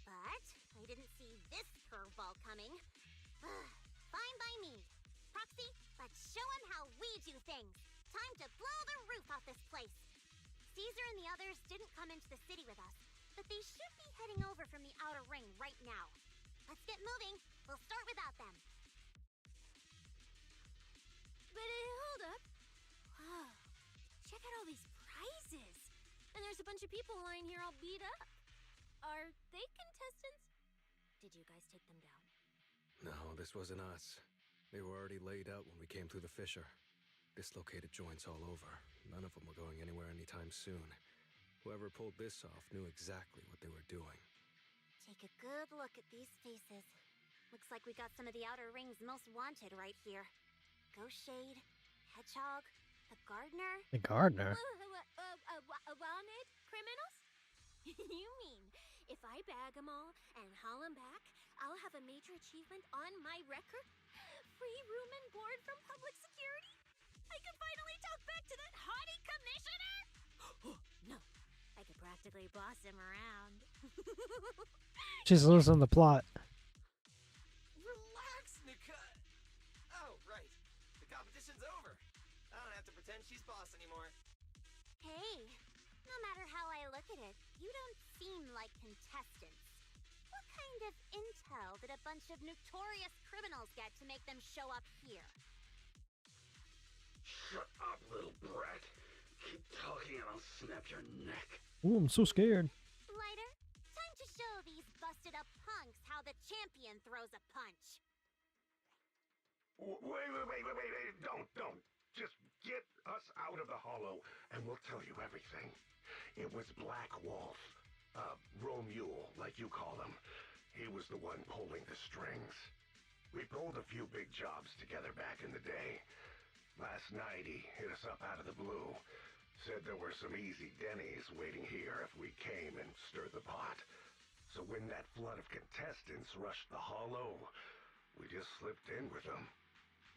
But I didn't see this curveball coming. Fine by me. Proxy, let's show him how we do things. Time to blow the roof off this place. Caesar and the others didn't come into the city with us, but they should be heading over from the outer ring right now. Let's get moving. We'll start without them. But hold up. Whoa. Check out all these prizes. And there's a bunch of people lying here all beat up. Are they contestants? Did you guys take them down? No, this wasn't us. They were already laid out when we came through the fissure. Dislocated joints all over. None of them were going anywhere anytime soon. Whoever pulled this off knew exactly what they were doing. Take a good look at these faces. Looks like we got some of the outer ring's most wanted right here. Ghost Shade, Hedgehog, the Gardener. The gardener? Wanted criminals? You mean, if I bag them all and haul them back, I'll have a major achievement on my record? Free room and board from public security? I can finally talk back to that haughty commissioner? No, I could practically boss him around. She's losing the plot. Relax, Nika! Oh, right. The competition's over. I don't have to pretend she's boss anymore. Hey, no matter how I look at it, you don't seem like contestants. What kind of intel did a bunch of notorious criminals get to make them show up here? Shut up, little brat. Keep talking and I'll snap your neck. Ooh, I'm so scared. Lighter, time to show these busted up punks how the champion throws a punch. Wait. Don't. Just get us out of the hollow and we'll tell you everything. It was Black Wolf. Romule, like you call him. He was the one pulling the strings. We pulled a few big jobs together back in the day. Last night he hit us up out of the blue. Said there were some easy Denny's waiting here if we came and stirred the pot. So when that flood of contestants rushed the hollow, we just slipped in with them.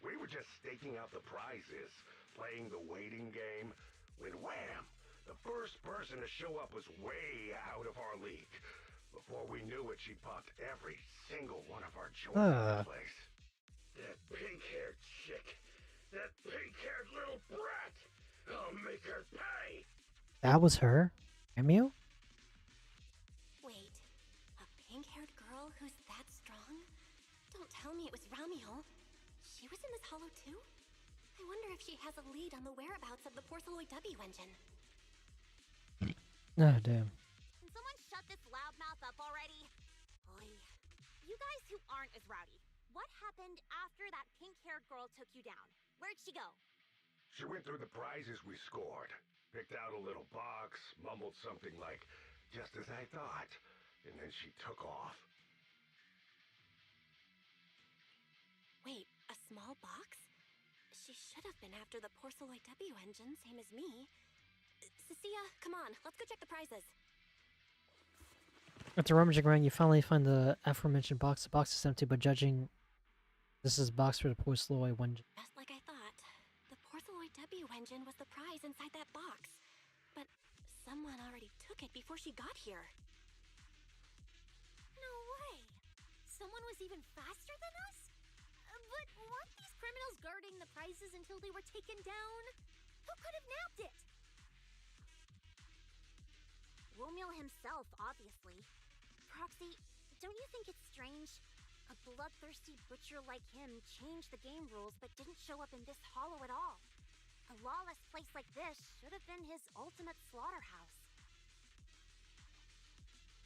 We were just staking out the prizes, playing the waiting game, when wham! The first person to show up was way out of our league. Before we knew it, she popped every single one of our joints in place. That pink-haired chick. That pink-haired little brat. I'll make her pay. That was her? Emil? Wait, a pink-haired girl who's that strong? Don't tell me it was Ramiel. She was in this hollow too? I wonder if she has a lead on the whereabouts of the Porceloid W engine. Oh, damn. Can someone shut this loudmouth up already? Oy. You guys who aren't as rowdy, what happened after that pink-haired girl took you down? Where'd she go? She went through the prizes we scored, picked out a little box, mumbled something like, just as I thought, and then she took off. Wait, a small box? She should have been after the Porceloid W engine, same as me. Cecilia, come on, let's go check the prizes. After rummaging around, you finally find the aforementioned box. The box is empty, but judging this is a box for the Porceloid one. Just like I thought. The Porceloid W engine was the prize inside that box. But someone already took it before she got here. No way! Someone was even faster than us? But weren't these criminals guarding the prizes until they were taken down? Who could have nabbed it? Romeo himself, obviously. Proxy, don't you think it's strange? A bloodthirsty butcher like him changed the game rules but didn't show up in this hollow at all. A lawless place like this should have been his ultimate slaughterhouse.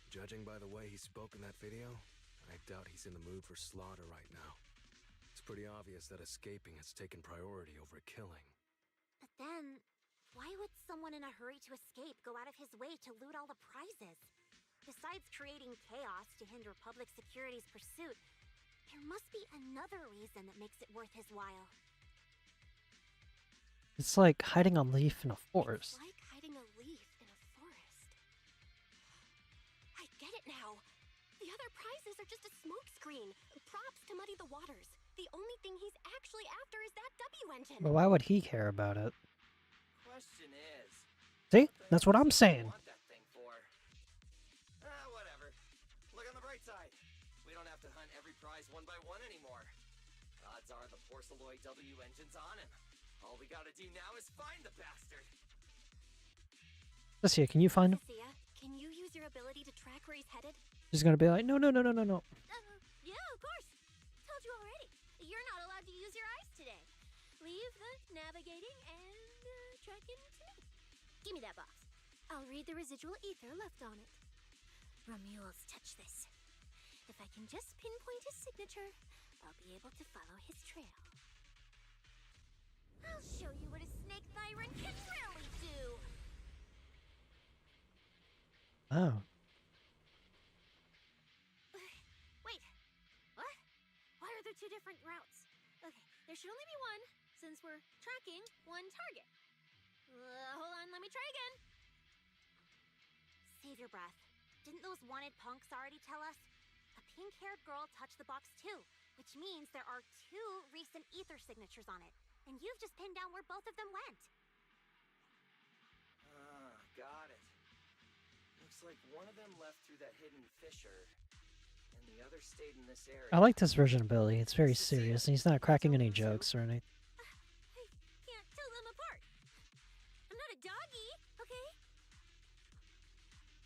Judging by the way he spoke in that video, I doubt he's in the mood for slaughter right now. It's pretty obvious that escaping has taken priority over killing. But then, why would someone in a hurry to escape go out of his way to loot all the prizes? Besides creating chaos to hinder public security's pursuit, there must be another reason that makes it worth his while. It's like hiding a leaf in a forest. It's like hiding a leaf in a forest. I get it now. The other prizes are just a smokescreen, props to muddy the waters. The only thing he's actually after is that W engine. But why would he care about it? Question is, See? That's what I'm saying. want that thing for? Whatever. Look on the bright side. We don't have to hunt every prize one by one anymore. Odds are the Porceloid W engine's on him. All we gotta do now is find the bastard. Let's see, can you find him? Cecilia, can you use your ability to track where he's headed? She's gonna be like, no. Yeah, of course. Told you already. You're not allowed to use your eyes today. Leave the navigating and tracking to me. Give me that box. I'll read the residual ether left on it. Romuald's touch this. If I can just pinpoint his signature, I'll be able to follow his trail. I'll show you what a snake tyrant can really do. Oh. Wait, what? Why are there two different routes? Okay, there should only be one, since we're tracking one target. Hold on, let me try again. Save your breath. Didn't those wanted punks already tell us? A pink-haired girl touched the box too, which means there are 2 recent ether signatures on it. And you've just pinned down where both of them went. Got it. Looks like one of them left through that hidden fissure, and the other stayed in this area. I like this version of Billy. It's very serious, and he's not cracking any jokes or anything. I can't tell them apart. I'm not a doggy, okay?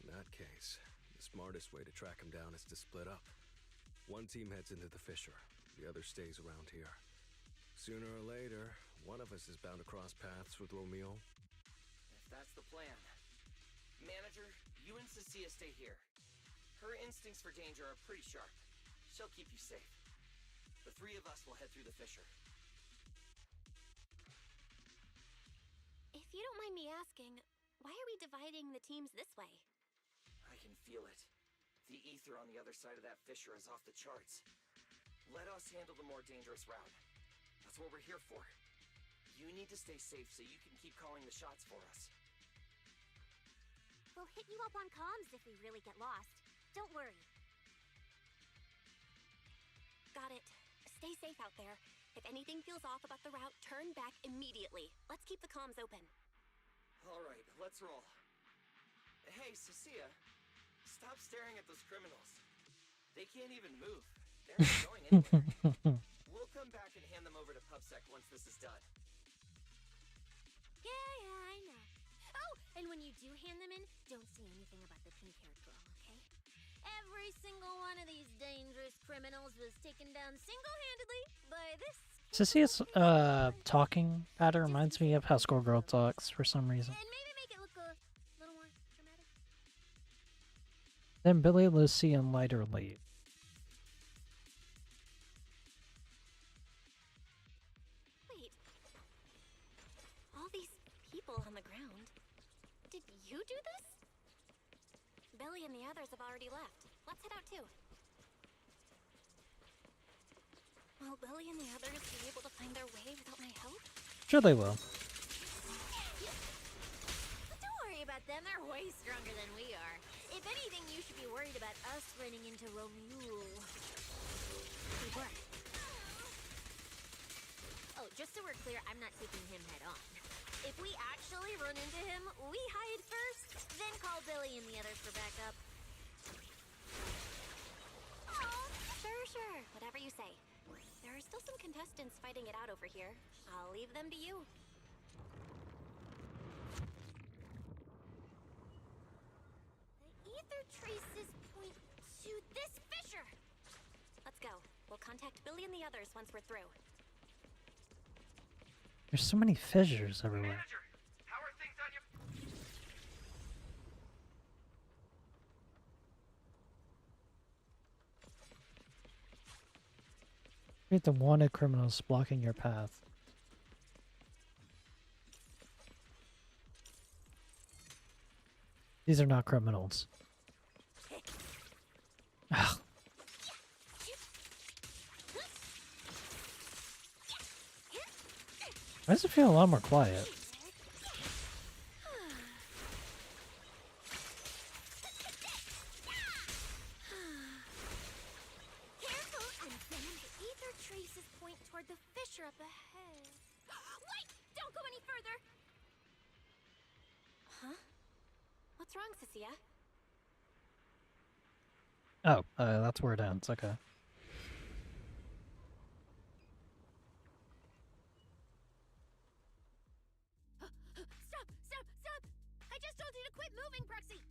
In that case, this smartest way to track him down is to split up. One team heads into the fissure, the other stays around here. Sooner or later, one of us is bound to cross paths with Romeo. If that's the plan. Manager, you and Cecilia stay here. Her instincts for danger are pretty sharp. She'll keep you safe. The three of us will head through the fissure. If you don't mind me asking, why are we dividing the teams this way? I can feel it. The ether on the other side of that fissure is off the charts. Let us handle the more dangerous route. That's what we're here for. You need to stay safe so you can keep calling the shots for us. We'll hit you up on comms if we really get lost. Don't worry. Got it. Stay safe out there. If anything feels off about the route, turn back immediately. Let's keep the comms open. All right, let's roll. Hey, Cecilia, stop staring at those criminals. They can't even move. They're not going anywhere. We'll come back and hand them over to PubSec once this is done. Yeah, I know. Oh, and when you do hand them in, don't say anything about the pink-haired girl, okay? Every single one of these dangerous criminals was taken down single-handedly by this... Cecia's talking pattern reminds me of how Schoolgirl talks for some reason. And maybe make it look a little more dramatic. Then Billy, Lucy, and Lighter leave. Wait. All these people on the ground. Did you do this? Billy and the others have already left. Let's head out too. Will Billy and the others be able to find their way without my help? Sure they will. But don't worry about them, they're way stronger than we are. If anything, you should be worried about us running into Romeo. What? Oh, just so we're clear, I'm not taking him head on. If we actually run into him, we hide first, then call Billy and the others for backup. Oh, sure. Whatever you say. There are still some contestants fighting it out over here. I'll leave them to you. The ether traces point to this fissure. Let's go. We'll contact Billy and the others once we're through. There's so many fissures everywhere. Manager, how are things on your... Create the wanted criminals blocking your path. These are not criminals. Ugh. Why does it feel a lot more quiet? Careful, and then the ether traces point toward the fissure up ahead. Wait! Don't go any further! Huh? What's wrong, Cecilia? Oh, that's where it ends. Okay. Stop! I just told you to quit moving, Proxy!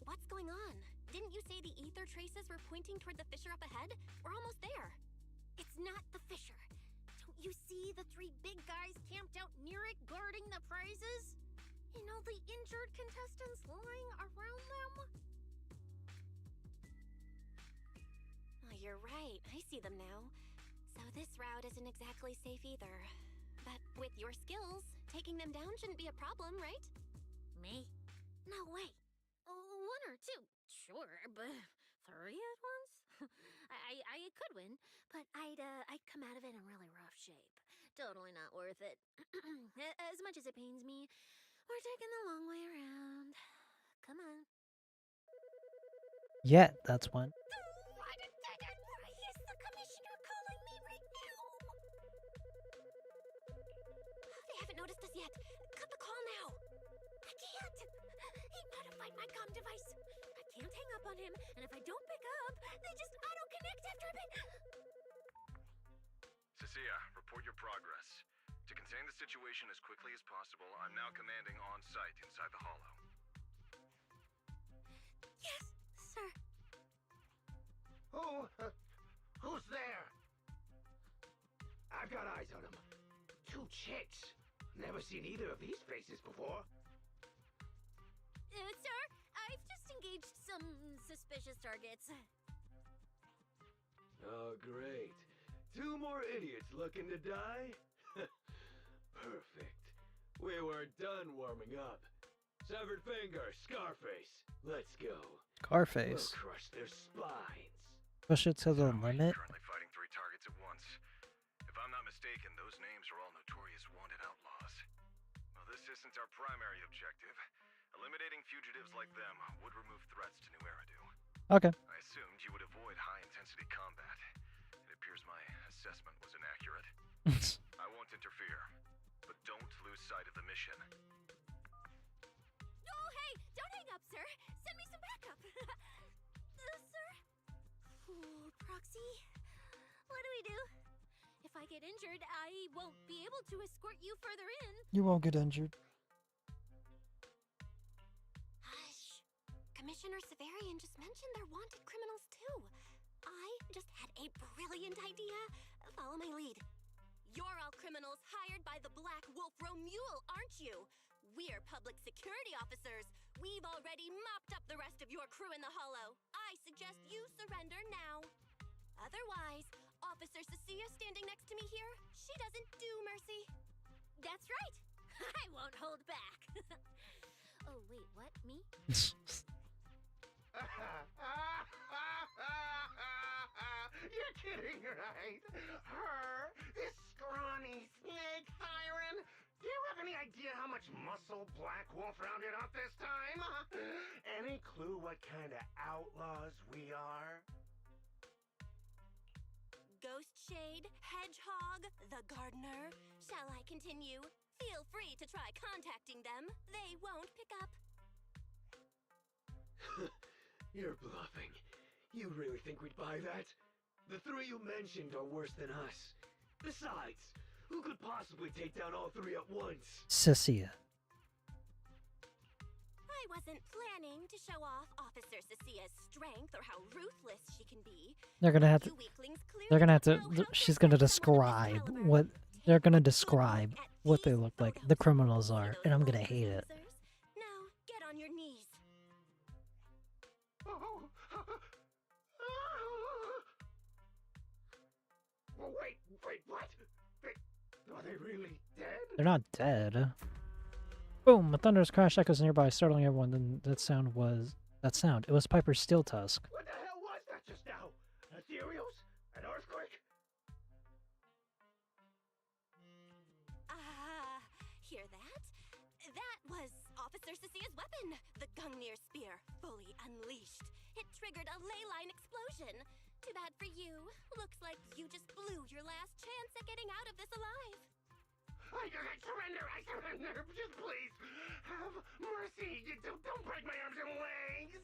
What's going on? Didn't you say the ether traces were pointing toward the fissure up ahead? We're almost there. It's not the fissure. Don't you see the three big guys camped out near it guarding the prizes? And all the injured contestants lying around them? Oh, you're right. I see them now. So this route isn't exactly safe either. But with your skills, taking them down shouldn't be a problem, right? Me? No way. One or two, sure, but three at once? I could win, but I'd come out of it in really rough shape. Totally not worth it. As much as it pains me, we're taking the long way around. Come on. Yeah, that's one. Why is the commissioner calling me right now? They haven't noticed us yet. Cut the call now. I can't. He modified my comm device. I can't hang up on him, and if I don't pick up, they just auto-connect after a bit. Cecilia, report your progress. To contain the situation as quickly as possible, I'm now commanding on-site inside the hollow. answer. Who's there? I've got eyes on them. Two chicks. Never seen either of these faces before. Sir, I've just engaged some suspicious targets. Oh, great. Two more idiots looking to die? Perfect. We were done warming up. Severed finger, Scarface. Let's go. Scarface. We'll crush their spines. Push it to the limit. Currently fighting 3 targets at once. If I'm not mistaken, those names are all notorious wanted outlaws. Well, this isn't our primary objective. Eliminating fugitives like them would remove threats to New Eridu. Okay. I assumed you would avoid high-intensity combat. It appears my assessment was inaccurate. I won't interfere, but don't lose sight of the mission. Oh, hey! Don't hang up, sir! Send me some backup! Sir? Ooh, Proxy? What do we do? If I get injured, I won't be able to escort you further in. You won't get injured. Hush. Commissioner Severian just mentioned they're wanted criminals too. I just had a brilliant idea. Follow my lead. You're all criminals hired by the Black Wolf Romule, aren't you? We're public security officers. We've already mopped up the rest of your crew in the Hollow. I suggest you surrender now. Otherwise, Officer Cecilia standing next to me here, she doesn't do mercy. That's right. I won't hold back. Oh, wait, what? Me? You're kidding, right? Her? This scrawny snake siren? Do you have any idea how much muscle Black Wolf rounded up this time? Any clue what kind of outlaws we are? Ghost Shade, Hedgehog, the Gardener. Shall I continue? Feel free to try contacting them. They won't pick up. You're bluffing. You really think we'd buy that? The 3 you mentioned are worse than us. Besides, who could possibly take down all 3 at once? Cecilia. I wasn't planning to show off Officer Cecia's strength or how ruthless she can be. They're gonna have to. You weaklings clearly They're gonna have to. don't know how She's to gonna fight someone of this describe caliber. what. They're gonna Take a describe look at what they these look like. photos. The criminals See are, those and I'm gonna photos, hate it. losers? Now, get on your knees. Oh, wait, what? Are they really dead? They're not dead. Boom! A thunderous crash echoes nearby, startling everyone. Then that sound. It was Piper's steel tusk. What the hell was that just now? Ethereals? An earthquake? Hear that? That was Officer Cecia's weapon, the Gungnir Spear, fully unleashed. It triggered a ley line explosion. Too bad for you. Looks like you just blew your last chance at getting out of this alive. I surrender! Just please, have mercy! Don't break my arms and legs!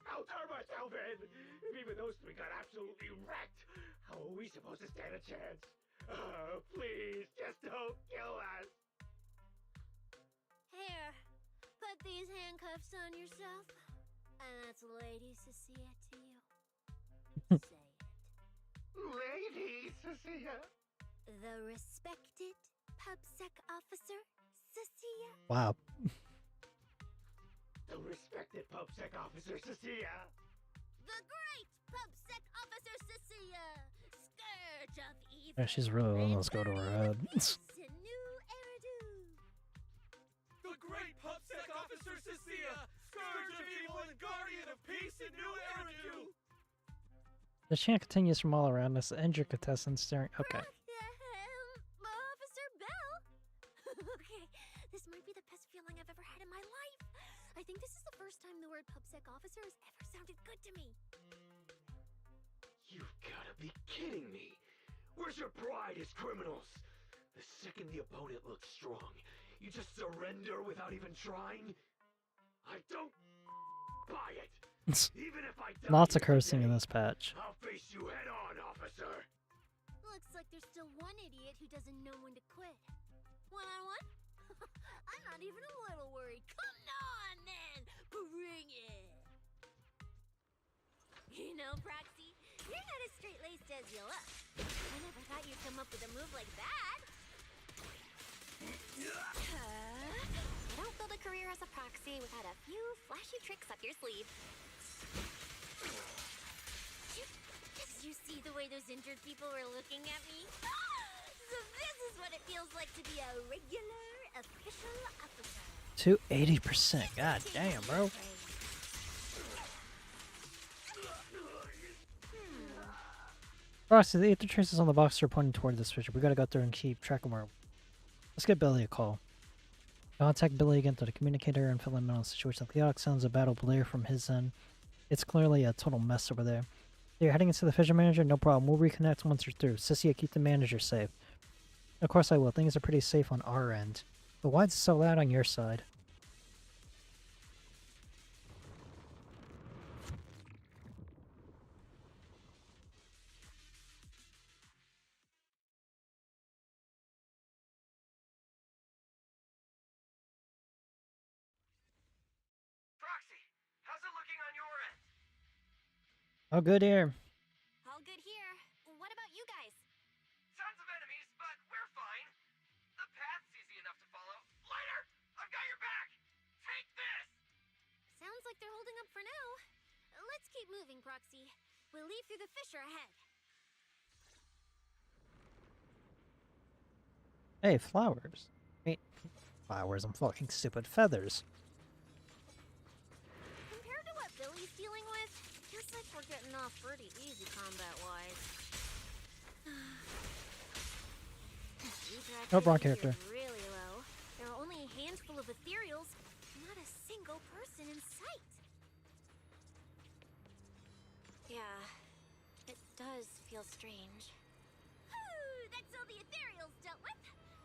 I'll turn myself in! If even those 3 got absolutely wrecked, how are we supposed to stand a chance? Please, just don't kill us! Here, put these handcuffs on yourself. And that's Lady Cecilia to you. Say it. Lady Cecilia! The respected PubSec officer, Cecilia. Wow. The respected PubSec officer, Cecilia! The great PubSec officer, Cecilia. Scourge of evil. Yeah, she's really letting us go to her head. Peace in New Eridu. The great PubSec officer Cecilia, scourge of evil and guardian of peace in New Eridu. The chant continues from all around us. The injured contestants staring. Okay. Officer Bell. Okay, this might be the best feeling I've ever had in my life. I think this is the first time the word PubSec officer has ever sounded good to me. You've gotta be kidding me! Where's your pride as criminals? The second the opponent looks strong, you just surrender without even trying? I don't buy it! Even if I die Lots of here cursing in today, this patch. I'll face you head on, officer! Looks like there's still one idiot who doesn't know when to quit. One-on-one? I'm not even a little worried. Come on, then! Bring it! Proxy. You're not as straight-laced as you look. I never thought you'd come up with a move like that. You don't build a career as a proxy without a few flashy tricks up your sleeve. Did you see the way those injured people were looking at me? So this is what it feels like to be a regular official officer. 280%. God damn, bro. Roxy, the ether traces on the box are pointing toward this fissure. We gotta go through and keep track of where. Let's get Billy a call. Contact Billy again through the communicator and fill him in on the situation. The chaotic sounds of battle blare from his end. It's clearly a total mess over there. You're heading into the fissure manager? No problem. We'll reconnect once you're through. Sissy, keep the manager safe. Of course I will. Things are pretty safe on our end. But why is it so loud on your side? Proxy, how's it looking on your end? Oh, good here. All good here. What about you guys? Tons of enemies, but we're fine. The path's easy enough to follow. Lighter, I've got your back. Take this. Sounds like they're holding up for now. Let's keep moving, Proxy. We'll leave through the fissure ahead. Hey, flowers. Wait, flowers, I'm fucking stupid. Feathers. Compared to what Billy's dealing with, feels like we're getting off pretty easy combat-wise. Oh, wrong character. Really low. There are only a handful of ethereals, not a single person in sight. Yeah, it does feel strange. That's all the ethereals dealt with.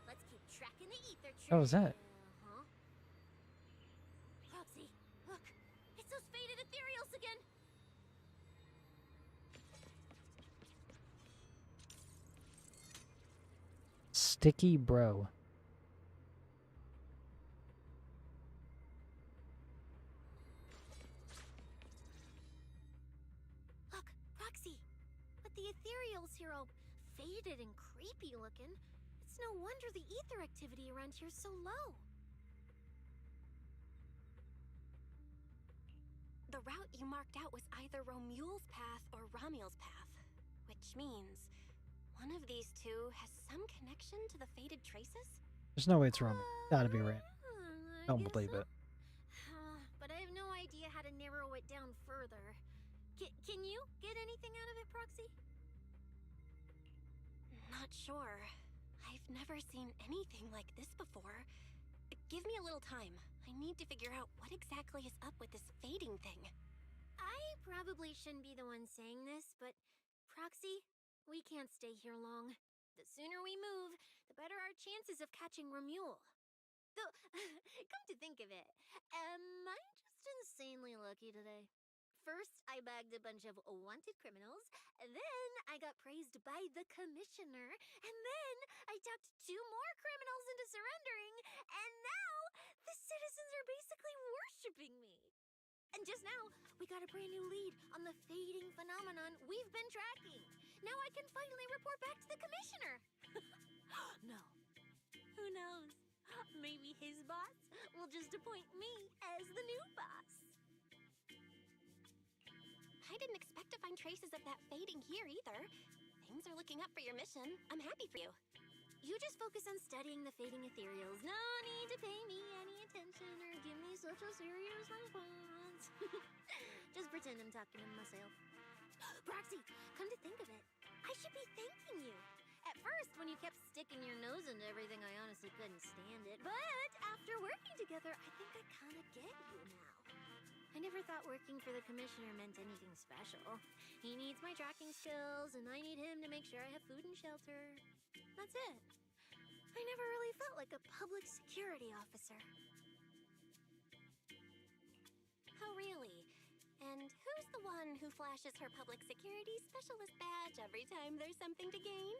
Let's keep tracking the ether trail. What was that? Huh? Proxy, look. It's those faded ethereals again. Sticky bro. Look, Proxy. But the ethereals here all faded and creepy looking. It's no wonder the ether activity around here's so low. The route you marked out was either Romule's path or Ramiel's path, which means one of these two has some connection to the faded traces? There's no way it's Roman. Gotta be right. I Don't guess believe so. it. But I have no idea how to narrow it down further. Can you get anything out of it, Proxy? Not sure. I've never seen anything like this before. Give me a little time. I need to figure out what exactly is up with this fading thing. I probably shouldn't be the one saying this, but Proxy, we can't stay here long. The sooner we move, the better our chances of catching Romule. Though, come to think of it, am I just insanely lucky today? First, I bagged a bunch of wanted criminals, then I got praised by the commissioner, and then I talked 2 more criminals into surrendering, and now the citizens are basically worshipping me. And just now, we got a brand new lead on the fading phenomenon we've been tracking. Now I can finally report back to the commissioner. No. Who knows? Maybe his boss will just appoint me as the new boss. I didn't expect to find traces of that fading here either. Things are looking up for your mission. I'm happy for you. You just focus on studying the fading ethereals. No need to pay me any attention or give me such a serious response. Just pretend I'm talking to myself. Proxy, come to think of it, I should be thanking you. At first, when you kept sticking your nose into everything, I honestly couldn't stand it. But after working together, I think I kind of get you now. I never thought working for the commissioner meant anything special. He needs my tracking skills, and I need him to make sure I have food and shelter. That's it. I never really felt like a public security officer. Oh, really? And who's the one who flashes her public security specialist badge every time there's something to gain?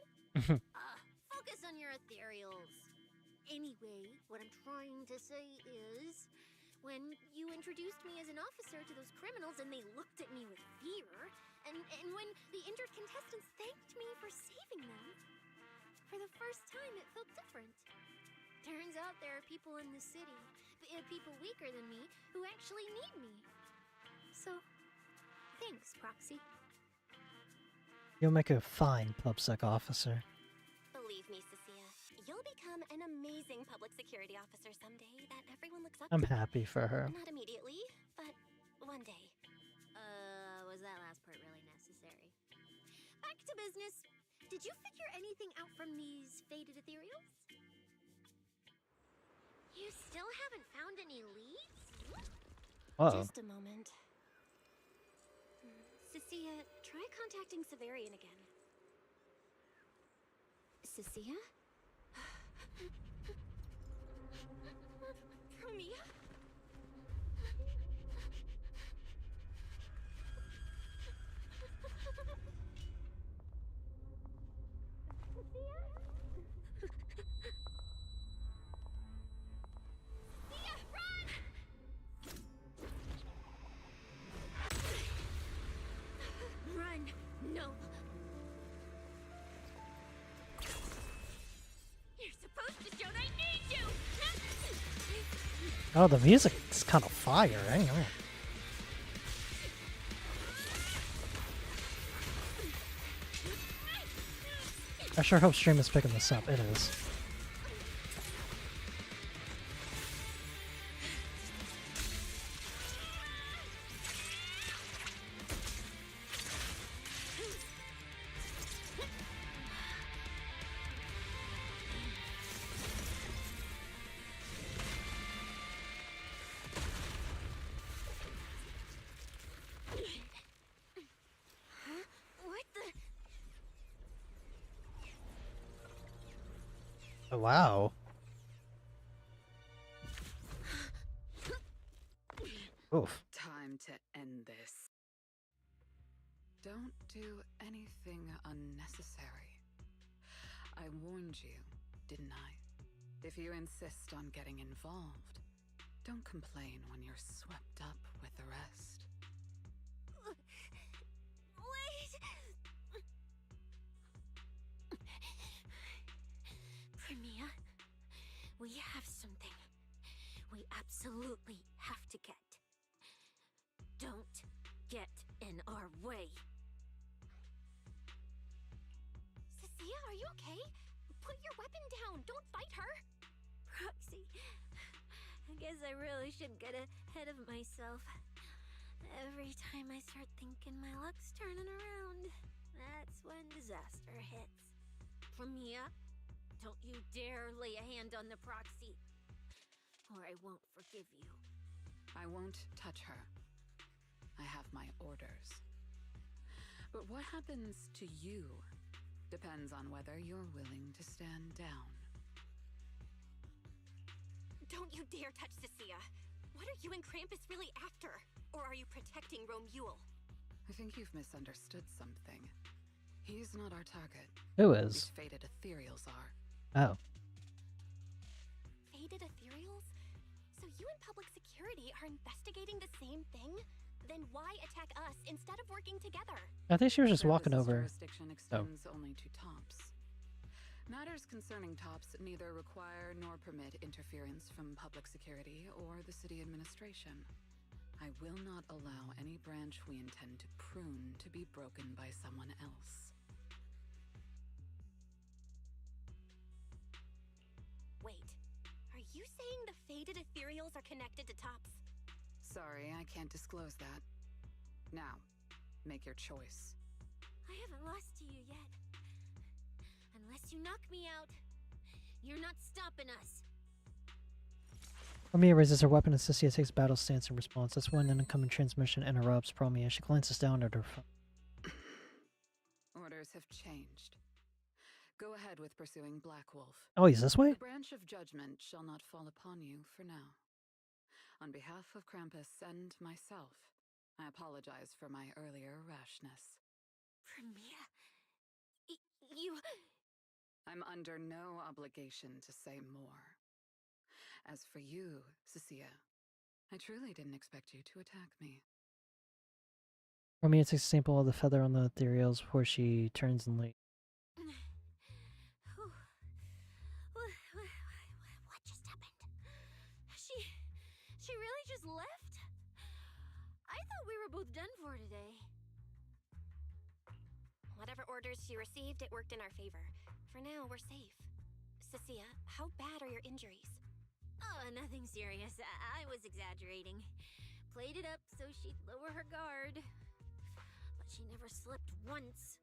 Focus on your ethereals. Anyway, what I'm trying to say is, when you and introduced me as an officer to those criminals and they looked at me with fear. And when the injured contestants thanked me for saving them, for the first time it felt different. Turns out there are people in the city, people weaker than me, who actually need me. So, thanks, Proxy. You'll make a fine PubSec officer. Believe me, Cecilia, you'll become an amazing public security officer someday that everyone looks up I'm to. happy for her. Not immediately, but one day. Was that last part really necessary? Back to business. Did you figure anything out from these faded ethereals? You still haven't found any leads? Uh-oh. Just a moment. Cecilia, try contacting Severian again. Cecilia? Romeo? Run! No! You're supposed to show they need you! Oh, the music's kind of fire. Hang on. I sure hope stream is picking this up. It is. What the? Oh, wow. Oof. Time to end this. Don't do anything unnecessary. I warned you, didn't I? If you insist on getting involved, don't complain when you're swept up with the rest. Wait! Premia, we have something we absolutely have to get. Don't get in our way. Cecilia, are you okay? Put your weapon down. Don't fight her. Proxy, I guess I really shouldn't get ahead of myself. Every time I start thinking my luck's turning around, that's when disaster hits. Premia, don't you dare lay a hand on the Proxy, or I won't forgive you. I won't touch her. I have my orders. But what happens to you depends on whether you're willing to stand down. Don't you dare touch Cecilia. What are you and Krampus really after? Or are you protecting Romuald? I think you've misunderstood something. He's not our target. Who These is? faded ethereals are. Oh. Faded ethereals? So you and public security are investigating the same thing? Then why attack us instead of working together? I think she was just walking Krampus's over. Jurisdiction extends only to tops. Matters concerning tops neither require nor permit interference from public security or the city administration. I will not allow any branch we intend to prune to be broken by someone else. Wait, are you saying the faded ethereals are connected to tops? Sorry, I can't disclose that. Now, make your choice. I haven't lost to you yet. Unless you knock me out, you're not stopping us. Promia raises her weapon and Cecilia takes battle stance in response. That's when an incoming transmission interrupts Promia. She glances down at her phone. Orders have changed. Go ahead with pursuing Black Wolf. Oh, he's this way? The branch of judgment shall not fall upon you for now. On behalf of Krampus and myself, I apologize for my earlier rashness. Premia, you... I'm under no obligation to say more. As for you, Cecilia, I truly didn't expect you to attack me. Romeo takes a sample of the feather on the ethereals before she turns and leaves. What just happened? She really just left? I thought we were both done for today. Whatever orders she received, it worked in our favor. For now, we're safe. Cecilia, how bad are your injuries? Oh, nothing serious. I was exaggerating. Played it up so she'd lower her guard. But she never slipped once.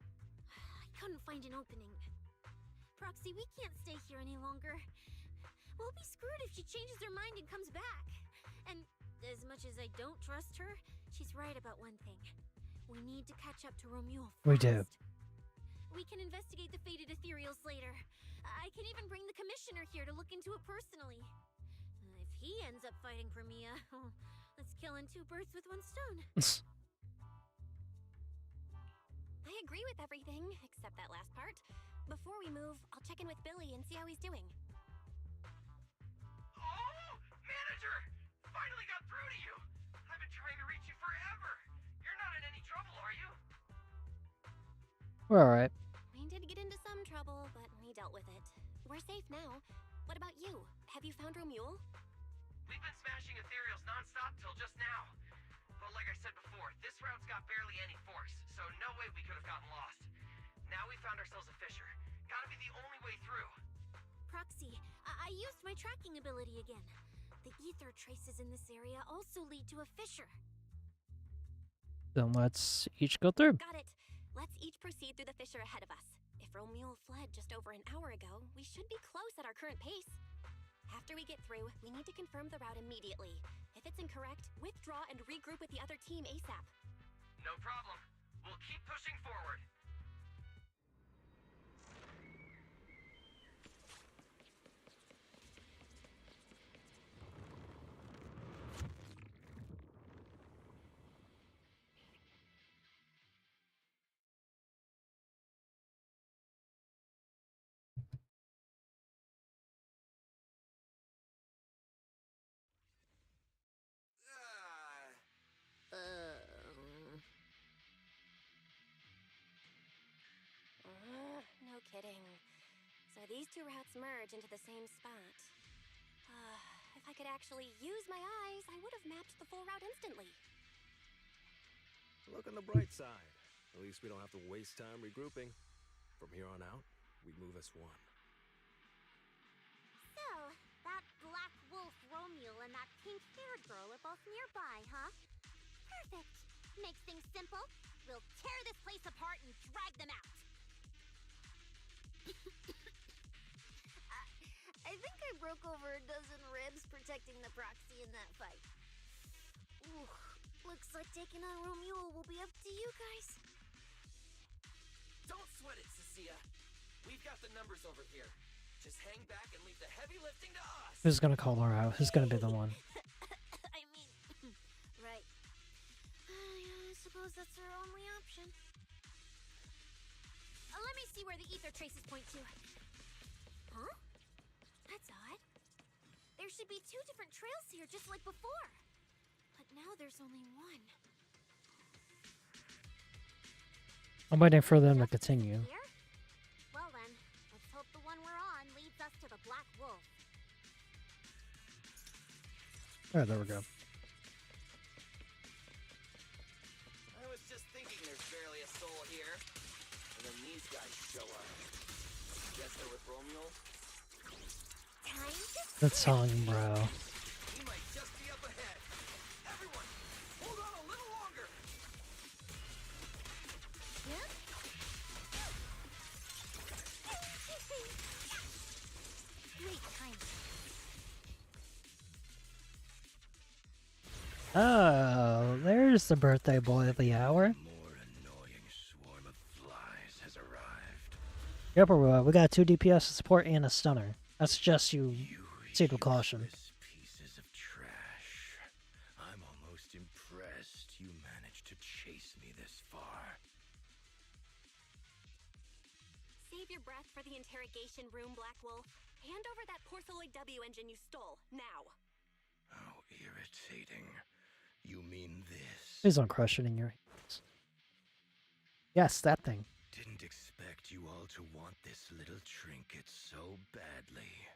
I couldn't find an opening. Proxy, we can't stay here any longer. We'll be screwed if she changes her mind and comes back. And as much as I don't trust her, she's right about one thing. We need to catch up to Romeo fast. We do. We can investigate the fated ethereals later. I can even bring the commissioner here to look into it personally. If he ends up fighting for Mia, that's killing two birds with one stone. I agree with everything, except that last part. Before we move, I'll check in with Billy and see how he's doing. Oh, manager! Finally got through to you! I've been trying to reach you forever! You're not in any trouble, are you? We're alright. We did get into some trouble, but we dealt with it. We're safe now. What about you? Have you found Romule? We've been smashing ethereals non-stop till just now. But like I said before, this route's got barely any force, so no way we could have gotten lost. Now we found ourselves a fissure. Gotta be the only way through. Proxy, I used my tracking ability again. The ether traces in this area also lead to a fissure. Then let's each go through. Got it. Let's each proceed through the fissure ahead of us. If Romule fled just over an hour ago, we should be close at our current pace. After we get through, we need to confirm the route immediately. If it's incorrect, withdraw and regroup with the other team ASAP. No problem. We'll keep pushing forward. No kidding. So these two routes merge into the same spot. If I could actually use my eyes, I would have mapped the full route instantly. Look on the bright side. At least we don't have to waste time regrouping. From here on out, we move as one. So, that black wolf Romeo and that pink-haired girl are both nearby, huh? Perfect. Makes things simple. We'll tear this place apart and drag them out. I think I broke over a dozen ribs protecting the proxy in that fight. Ooh, looks like taking on Romeo will be up to you guys. Don't sweat it, Cecilia. We've got the numbers over here. Just hang back and leave the heavy lifting to us. Who's gonna call her out? Who's gonna be the one? I mean, right. I suppose that's our only option. Let me see where the ether traces point to. Huh? That's odd. There should be two different trails here, just like before. But now there's only one. I'm waiting for them to continue. Here? Well then, let's hope the one we're on leads us to the Black Wolf. Alright, there we go. I was just thinking there's barely a soul here. And then these guys show up. Guess they're with Romeo? Time to That song, bro. He might just be up ahead. Everyone, hold on a little longer. Great timing. Oh, there's the birthday boy of the hour. More annoying swarm of flies has arrived. Yep, we got 2 DPS to support and a stunner. That's just you. Proceed with caution. Useless pieces of trash. I'm almost impressed you managed to chase me this far. Save your breath for the interrogation room, Black Wolf. Hand over that Porthoid W engine you stole, now. How irritating. Please don't crush it in your hands. Yes, that thing. Didn't expect you all to want this little trinket so badly.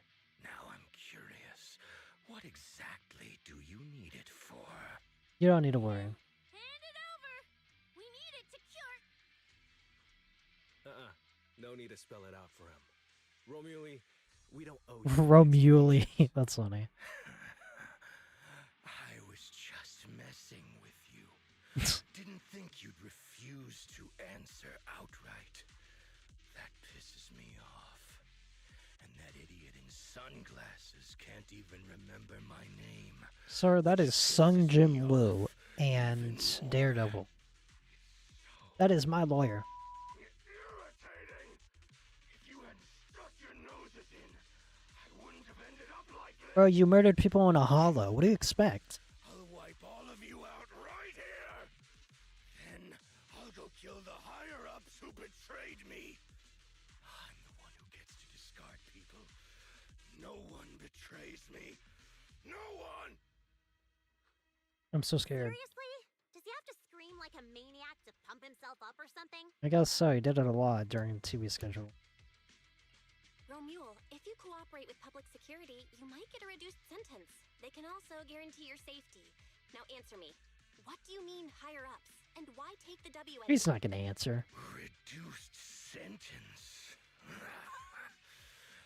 Now I'm curious. What exactly do you need it for? You don't need to worry. Hand it over! We need it to cure. No need to spell it out for him. Romuli, we don't owe you. Romuli. That's funny. I was just messing with you. Didn't think you'd refuse to answer outright. That pisses me off. And that idiot in sunglasses can't even remember my name. Sir, that is Sung Jin Woo and Daredevil. That is my lawyer. Irritating. If you hadn't stuck your noses in, I wouldn't have ended up like this. Bro, you murdered people in a hollow. What do you expect? I'll wipe all of you out right here. Then I'll go kill the higher-ups who betrayed me. I'm the one who gets to discard people. No one betrays me. No one! I'm so scared. Seriously? Does he have to scream like a maniac to pump himself up or something? I guess so. He did it a lot during the TV schedule. Romule, if you cooperate with public security, you might get a reduced sentence. They can also guarantee your safety. Now answer me. What do you mean higher ups? And why take the W? He's not gonna answer. Reduced sentence?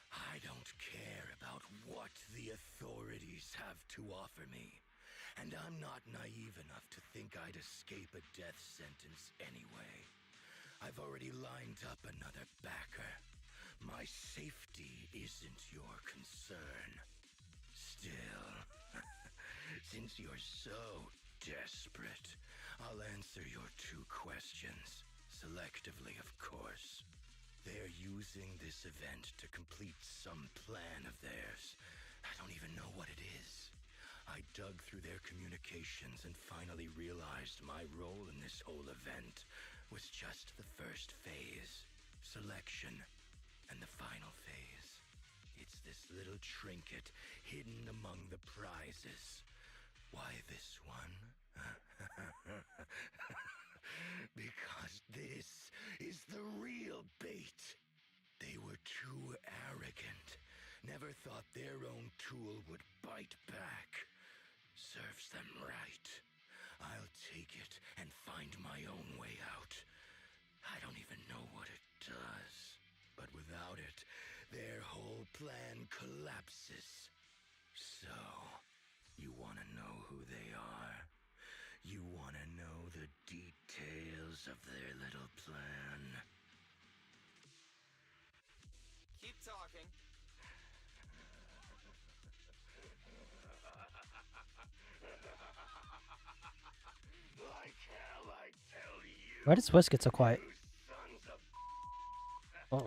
I don't care about what the authorities have to offer me. And I'm not naive enough to think I'd escape a death sentence anyway. I've already lined up another backer. My safety isn't your concern. Still, since you're so desperate, I'll answer your 2 questions. Selectively, of course. They're using this event to complete some plan of theirs. I don't even know what it is. I dug through their communications and finally realized my role in this whole event was just the first phase. Selection. And the final phase. It's this little trinket hidden among the prizes. Why this one? Because this is the real bait. They were too arrogant. Never thought their own tool would bite back. Serves them right. I'll take it and find my own way out. I don't even know what it does. But without it, their whole plan collapses. So, you want to know who they are? You want to know the details of their little plan? Keep talking. Like hell, I tell you. Why does Wiz get so quiet? Oh.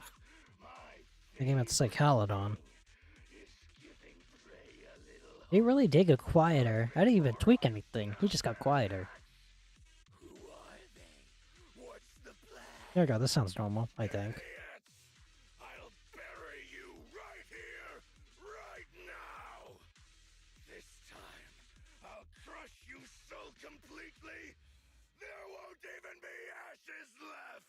I came out to say Caledon. He really did get quieter. I didn't even tweak anything. He just got quieter. Who are they? What's the plan? There we go. This sounds normal, I think. I'll bury you right here, right now. This time, I'll crush you so completely, there won't even be ashes left.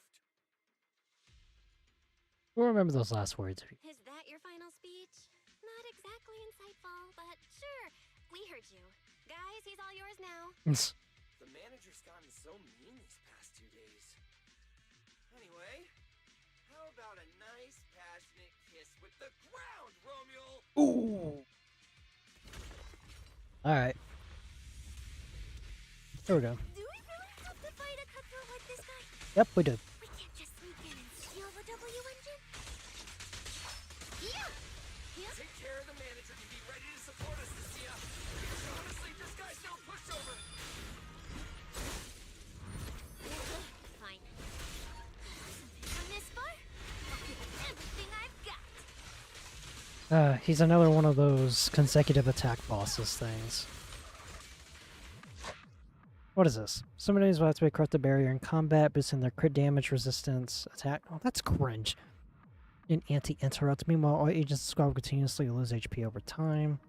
We'll remember those last words. Is that your final speech? Not exactly insightful, but sure. We heard you. Guys, he's all yours now. The manager's gotten so mean these past 2 days. Anyway, how about a nice, passionate kiss with the ground, Romule? Ooh. Alright. There we go. Do we really have to fight a cutthroat like this guy? Yep, we do. We can't just sneak in and steal the W engine? Yeah! Yeah? Take care of the manager and be ready to support us, Lucia. Because honestly, this guy's no pushover. Fine. From this far, I'll give it everything I've got. He's another one of those consecutive attack bosses things. What is this? Some enemies will have to crush the barrier in combat, boosting their crit damage resistance attack. Oh, that's cringe. An anti-interrupt. Meanwhile, all agents in the squad will continuously lose HP over time.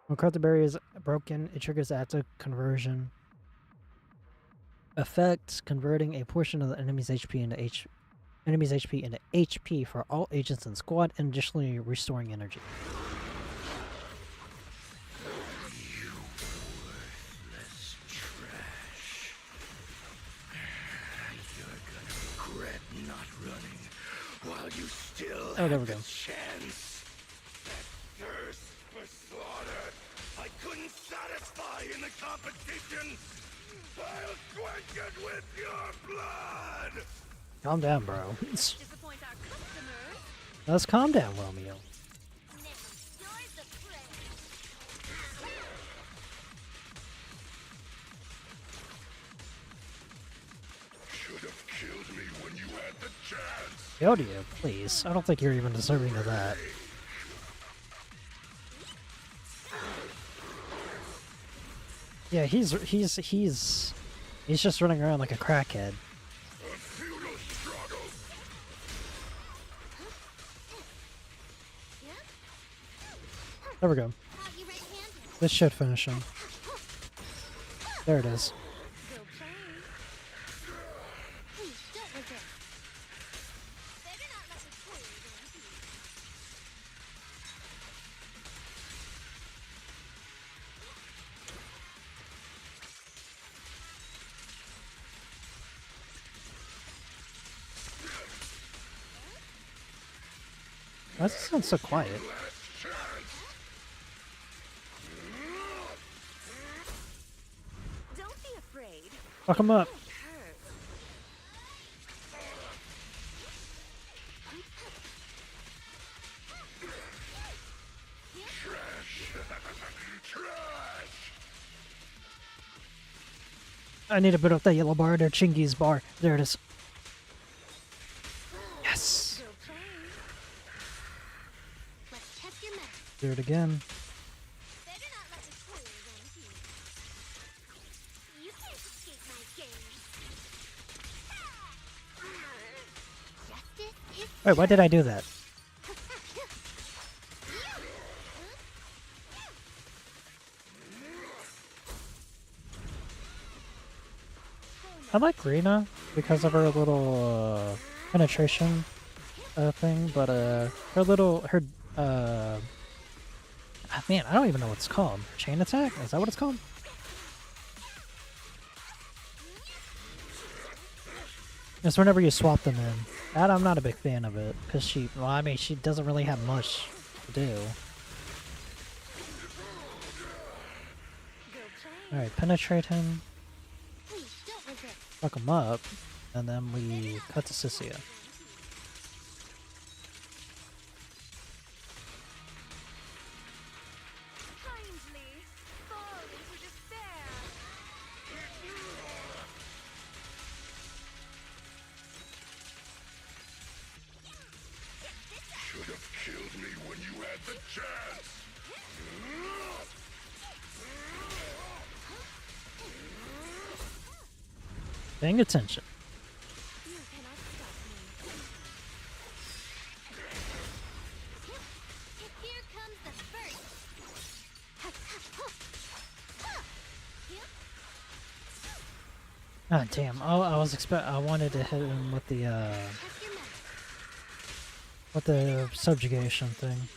When crush the barrier is broken, it triggers active conversion. effect, converting a portion of the enemy's HP into HP for all agents in squad, and additionally restoring energy. You worthless trash. You're gonna regret not running while you still Oh, there have we the go. chance. That thirst for slaughter I couldn't satisfy in the competition. I'll quench it with your blood. Calm down, bro. Disappoint our customers. Let's calm down, Romeo. Now, you're the prey. Should have killed me when you had the chance. Killed you, please. I don't think you're even deserving of that. Yeah, he's just running around like a crackhead. A futile struggle. There we go. Have you red-handed? This should finish him. There it is. Go play. Please, don't resist. Better not let me fool you, then. Why does it sound so quiet? Last chance. Don't be afraid. Fuck him up. Hurt. Trash. I need a bit of that yellow bar or Chingy's bar. There it is. Yes. Go play. Let's test your math. Do it again. Better not let me fool you, then. You can't escape my gaze. Justice is Wait, why did I do that? I like Rena because of her little penetration thing, but man, I don't even know what it's called. Chain attack? Is that what it's called? It's whenever you swap them in. That I'm not a big fan of it because she doesn't really have much to do. Alright, penetrate him, Please, don't resist. fuck him up, and then we cut to Cyssia. Kindly fall into despair. Should have killed me when you had the chance. Paying attention. You cannot stop me. Here comes the first. Ah, damn. Oh, I wanted to hit him with Test your math. subjugation thing.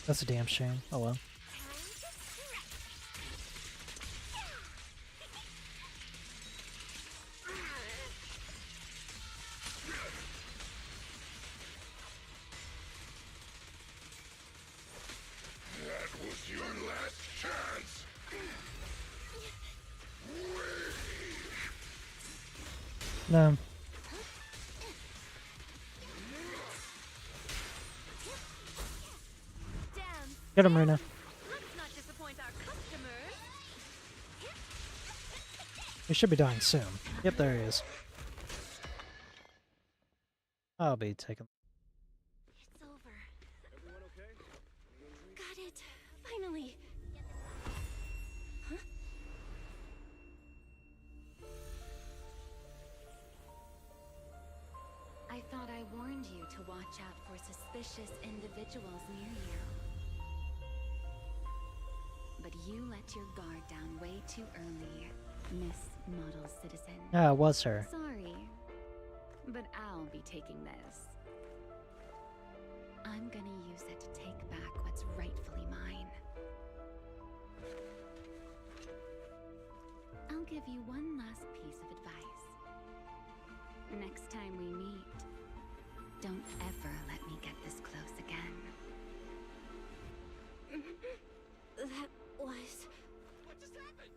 That's a damn shame. Oh well. That was your last chance. No. Dance. Get him, Rena. Let's not disappoint our customers. He should be dying soon. Yep, there he is. I'll be taking. It's over. Got it. Finally. I thought I warned you to watch out for suspicious individuals near you. But you let your guard down way too early. Miss Model Citizen. Yeah, it was her. Sorry, but I'll be taking this. I'm gonna use it to take back what's rightfully mine. I'll give you one last piece of advice. Next time we meet, don't ever let me get this close again. That was... What just happened?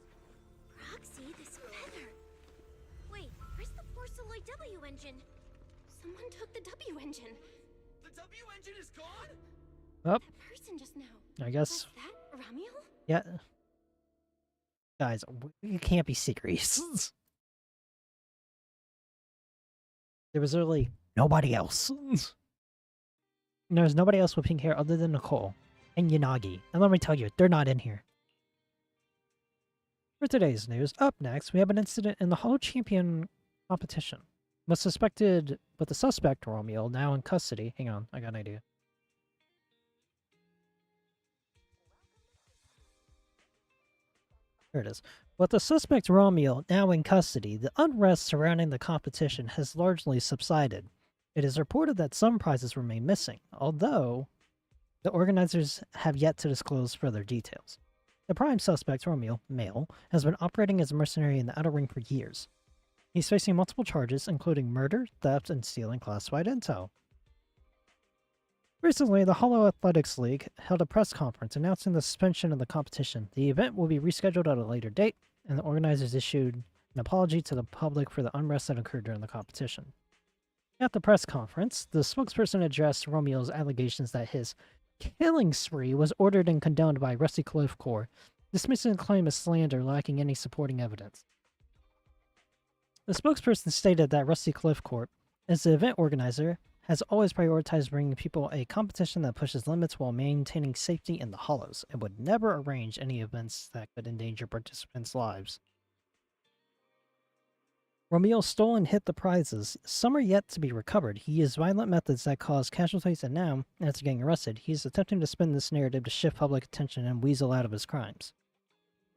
Roxy, this feather. Wait, where's the Porceloid W engine? Someone took the W engine. The W engine is gone? Oh, That person just now. I guess. Was that Ramiel? Yeah. Guys, you can't be serious. There was literally nobody else. There's nobody else with pink hair other than Nicole and Yanagi. And let me tell you, they're not in here. For today's news, up next, we have an incident in the Hollow Champion competition. The suspect, Romeo, now in custody. Hang on, I got an idea. Here it is. With the suspect Romeo now in custody, the unrest surrounding the competition has largely subsided. It is reported that some prizes remain missing, although the organizers have yet to disclose further details. The prime suspect, Romeo, male, has been operating as a mercenary in the Outer Ring for years. He's facing multiple charges, including murder, theft, and stealing classified intel. Recently, the Hollow Athletics League held a press conference announcing the suspension of the competition. The event will be rescheduled at a later date, and the organizers issued an apology to the public for the unrest that occurred during the competition. At the press conference, the spokesperson addressed Romeo's allegations that his killing spree was ordered and condoned by Rusty Cliff Corps, dismissing the claim as slander lacking any supporting evidence. The spokesperson stated that Rusty Cliff Corp, as the event organizer, has always prioritized bringing people a competition that pushes limits while maintaining safety in the Hollows, and would never arrange any events that could endanger participants' lives. Romeo stole and hid the prizes. Some are yet to be recovered. He used violent methods that caused casualties, and now, after getting arrested, he is attempting to spin this narrative to shift public attention and weasel out of his crimes.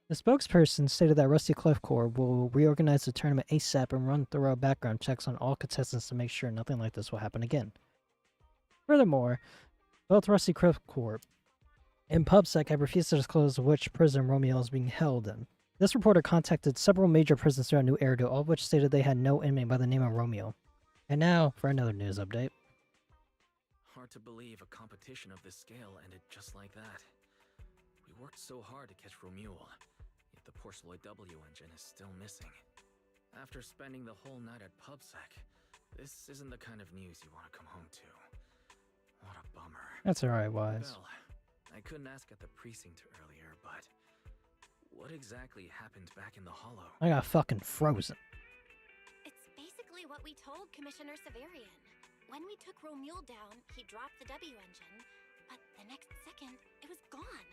The spokesperson stated that Rusty Cliff Corps will reorganize the tournament ASAP and run thorough background checks on all contestants to make sure nothing like this will happen again. Furthermore, both Rusty Cliff Corps and PubSec have refused to disclose which prison Romeo is being held in. This reporter contacted several major prisons throughout New Eridu, all of which stated they had no inmate by the name of Romeo. And now, for another news update. Hard to believe a competition of this scale ended just like that. We worked so hard to catch Romuald, yet the Porceloid W engine is still missing. After spending the whole night at PubSec, this isn't the kind of news you want to come home to. What a bummer. That's alright, Wise. Well, I couldn't ask at the precinct earlier, but what exactly happened back in the Hollow? I got fucking frozen. It's basically what we told Commissioner Severian. When we took Romuald down, he dropped the W engine, but the next second, it was gone.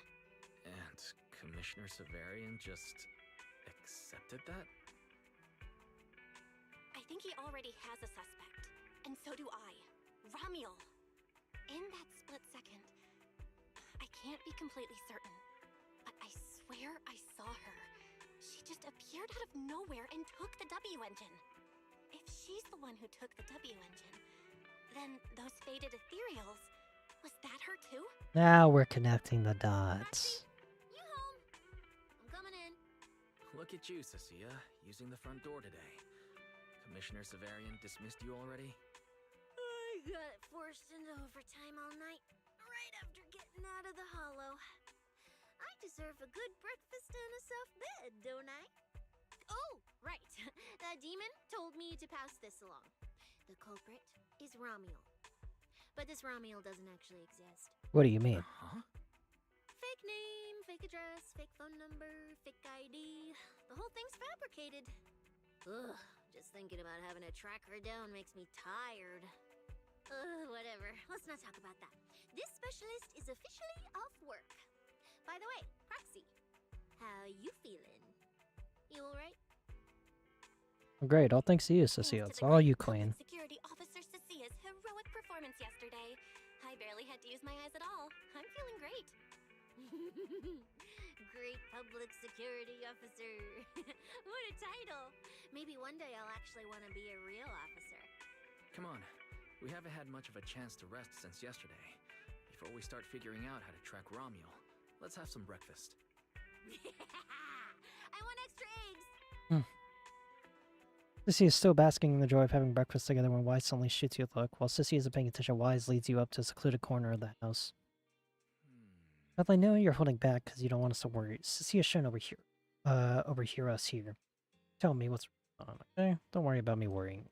And Commissioner Severian just accepted that? I think he already has a suspect, and so do I. Ramiel. In that split second, I can't be completely certain, but I swear I saw her. She just appeared out of nowhere and took the W engine. If she's the one who took the W engine, then those faded ethereals, was that her too? Now we're connecting the dots. You home? I'm coming in. Look at you, Cecilia, using the front door today. Commissioner Severian dismissed you already? I got forced into overtime all night, right after getting out of the Hollow. I deserve a good breakfast and a soft bed, don't I? Oh, right. That demon told me to pass this along. The culprit is Ramiel. But this Ramiel doesn't actually exist. What do you mean? Huh? Fake name, fake address, fake phone number, fake ID. The whole thing's fabricated. Ugh, just thinking about having to track her down makes me tired. Whatever. Let's not talk about that. This specialist is officially off work. By the way, Proxy, how you feeling? You alright? Great, all thanks to you, Cecile. It's all you, Queen. Security Officer Cecia's heroic performance yesterday. I barely had to use my eyes at all. I'm feeling great. Great public security officer. What a title! Maybe one day I'll actually want to be a real officer. Come on. We haven't had much of a chance to rest since yesterday. Before we start figuring out how to track Romuel, let's have some breakfast. I want extra eggs! Sissy is still basking in the joy of having breakfast together when Wise suddenly shoots you a look. While Sissy isn't paying attention, Wise leads you up to a secluded corner of the house. Beth, I know you're holding back because you don't want us to worry. Sissy is shown overhear us here. Tell me what's on, okay? Don't worry about me worrying.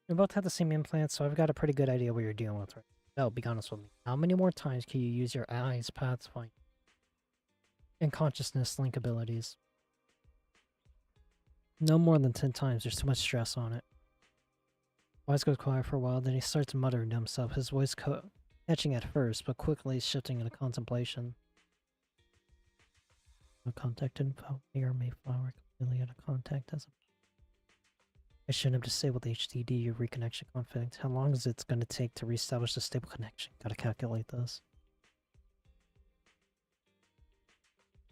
We both have the same implants, so I've got a pretty good idea what you're dealing with right now. No, be honest with me. How many more times can you use your eyes, pathfind, and consciousness link abilities? No more than 10 times. There's too much stress on it. Wise goes quiet for a while, then he starts muttering to himself, his voice catching at first, but quickly shifting into contemplation. No contact info. Near Mayflower, completely out of contact as a... I shouldn't have disabled the HDD reconnection config. How long is it going to take to reestablish a stable connection? Gotta calculate this.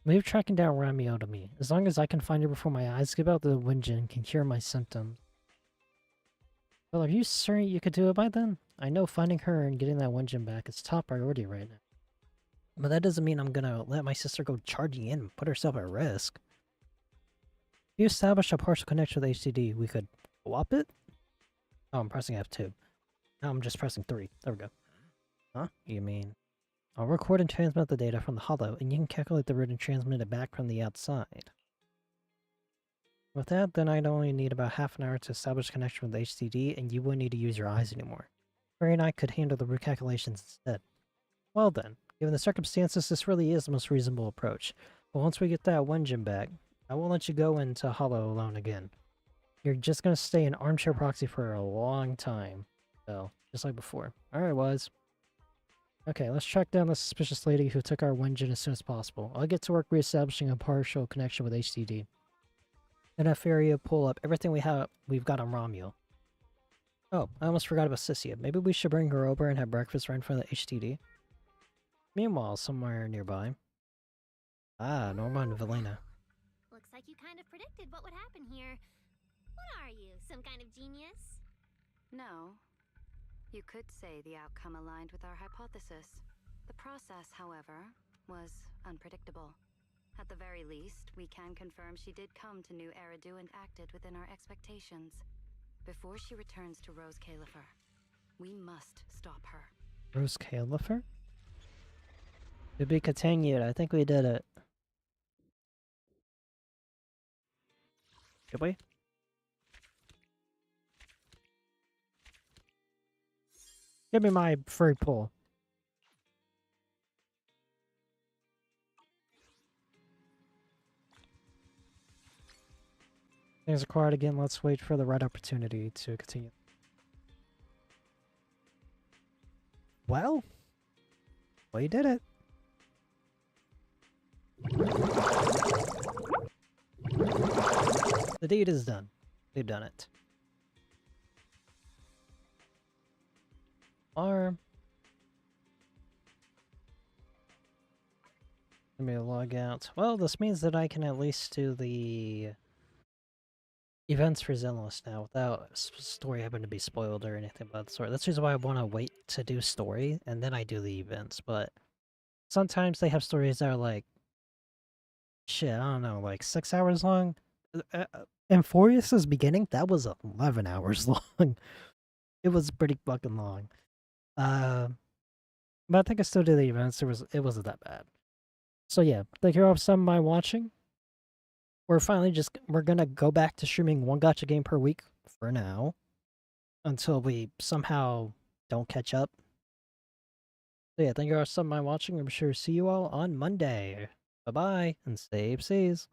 Leave tracking down Ramio to me. As long as I can find her before my eyes give out, the Winjin can cure my symptoms. Well, are you certain you could do it by then? I know finding her and getting that Winjin back is top priority right now. But that doesn't mean I'm gonna let my sister go charging in and put herself at risk. If you establish a partial connection with HDD, we could swap it? Oh, I'm pressing F2. Now I'm just pressing 3. There we go. Huh? You mean... I'll record and transmit the data from the holo, and you can calculate the route and transmit it back from the outside. With that, then I'd only need about half an hour to establish a connection with the HDD, and you wouldn't need to use your eyes anymore. Barry and I could handle the route calculations instead. Well then, given the circumstances, this really is the most reasonable approach. But once we get that Wenjin back, I won't let you go into holo alone again. You're just gonna stay an armchair proxy for a long time. So, just like before. Alright, Wise. Okay, let's track down the suspicious lady who took our Wenjin as soon as possible. I'll get to work reestablishing a partial connection with HDD. In that area, pull up everything we've got on Romuel. Oh, I almost forgot about Sissia. Maybe we should bring her over and have breakfast right in front of the HDD. Meanwhile, somewhere nearby. Ah, Norma and Velena. Looks like you kind of predicted what would happen here. What are you, some kind of genius? No. You could say the outcome aligned with our hypothesis. The process, however, was unpredictable. At the very least, we can confirm she did come to New Eridu and acted within our expectations. Before she returns to Rose Califer, we must stop her. Rose Califer? To be continued. I think we did it. Did we? Give me my furry pull. Things acquired again. Let's wait for the right opportunity to continue. Well, we did it. The deed is done. We've done it. Let me log out. Well, this means that I can at least do the events for Zenless now without story having to be spoiled or anything of that sort. That's the reason why I want to wait to do story and then I do the events. But sometimes they have stories that are like, shit, I don't know, like 6 hours long. Euphorious' beginning, that was 11 hours long. It was pretty fucking long. But I think I still did the events. It wasn't that bad. So yeah, thank you all so much for watching. We're gonna go back to streaming one gacha game per week for now. Until we somehow don't catch up. So yeah, thank you all so much for watching. I'm sure to see you all on Monday. Bye-bye, and stay safe.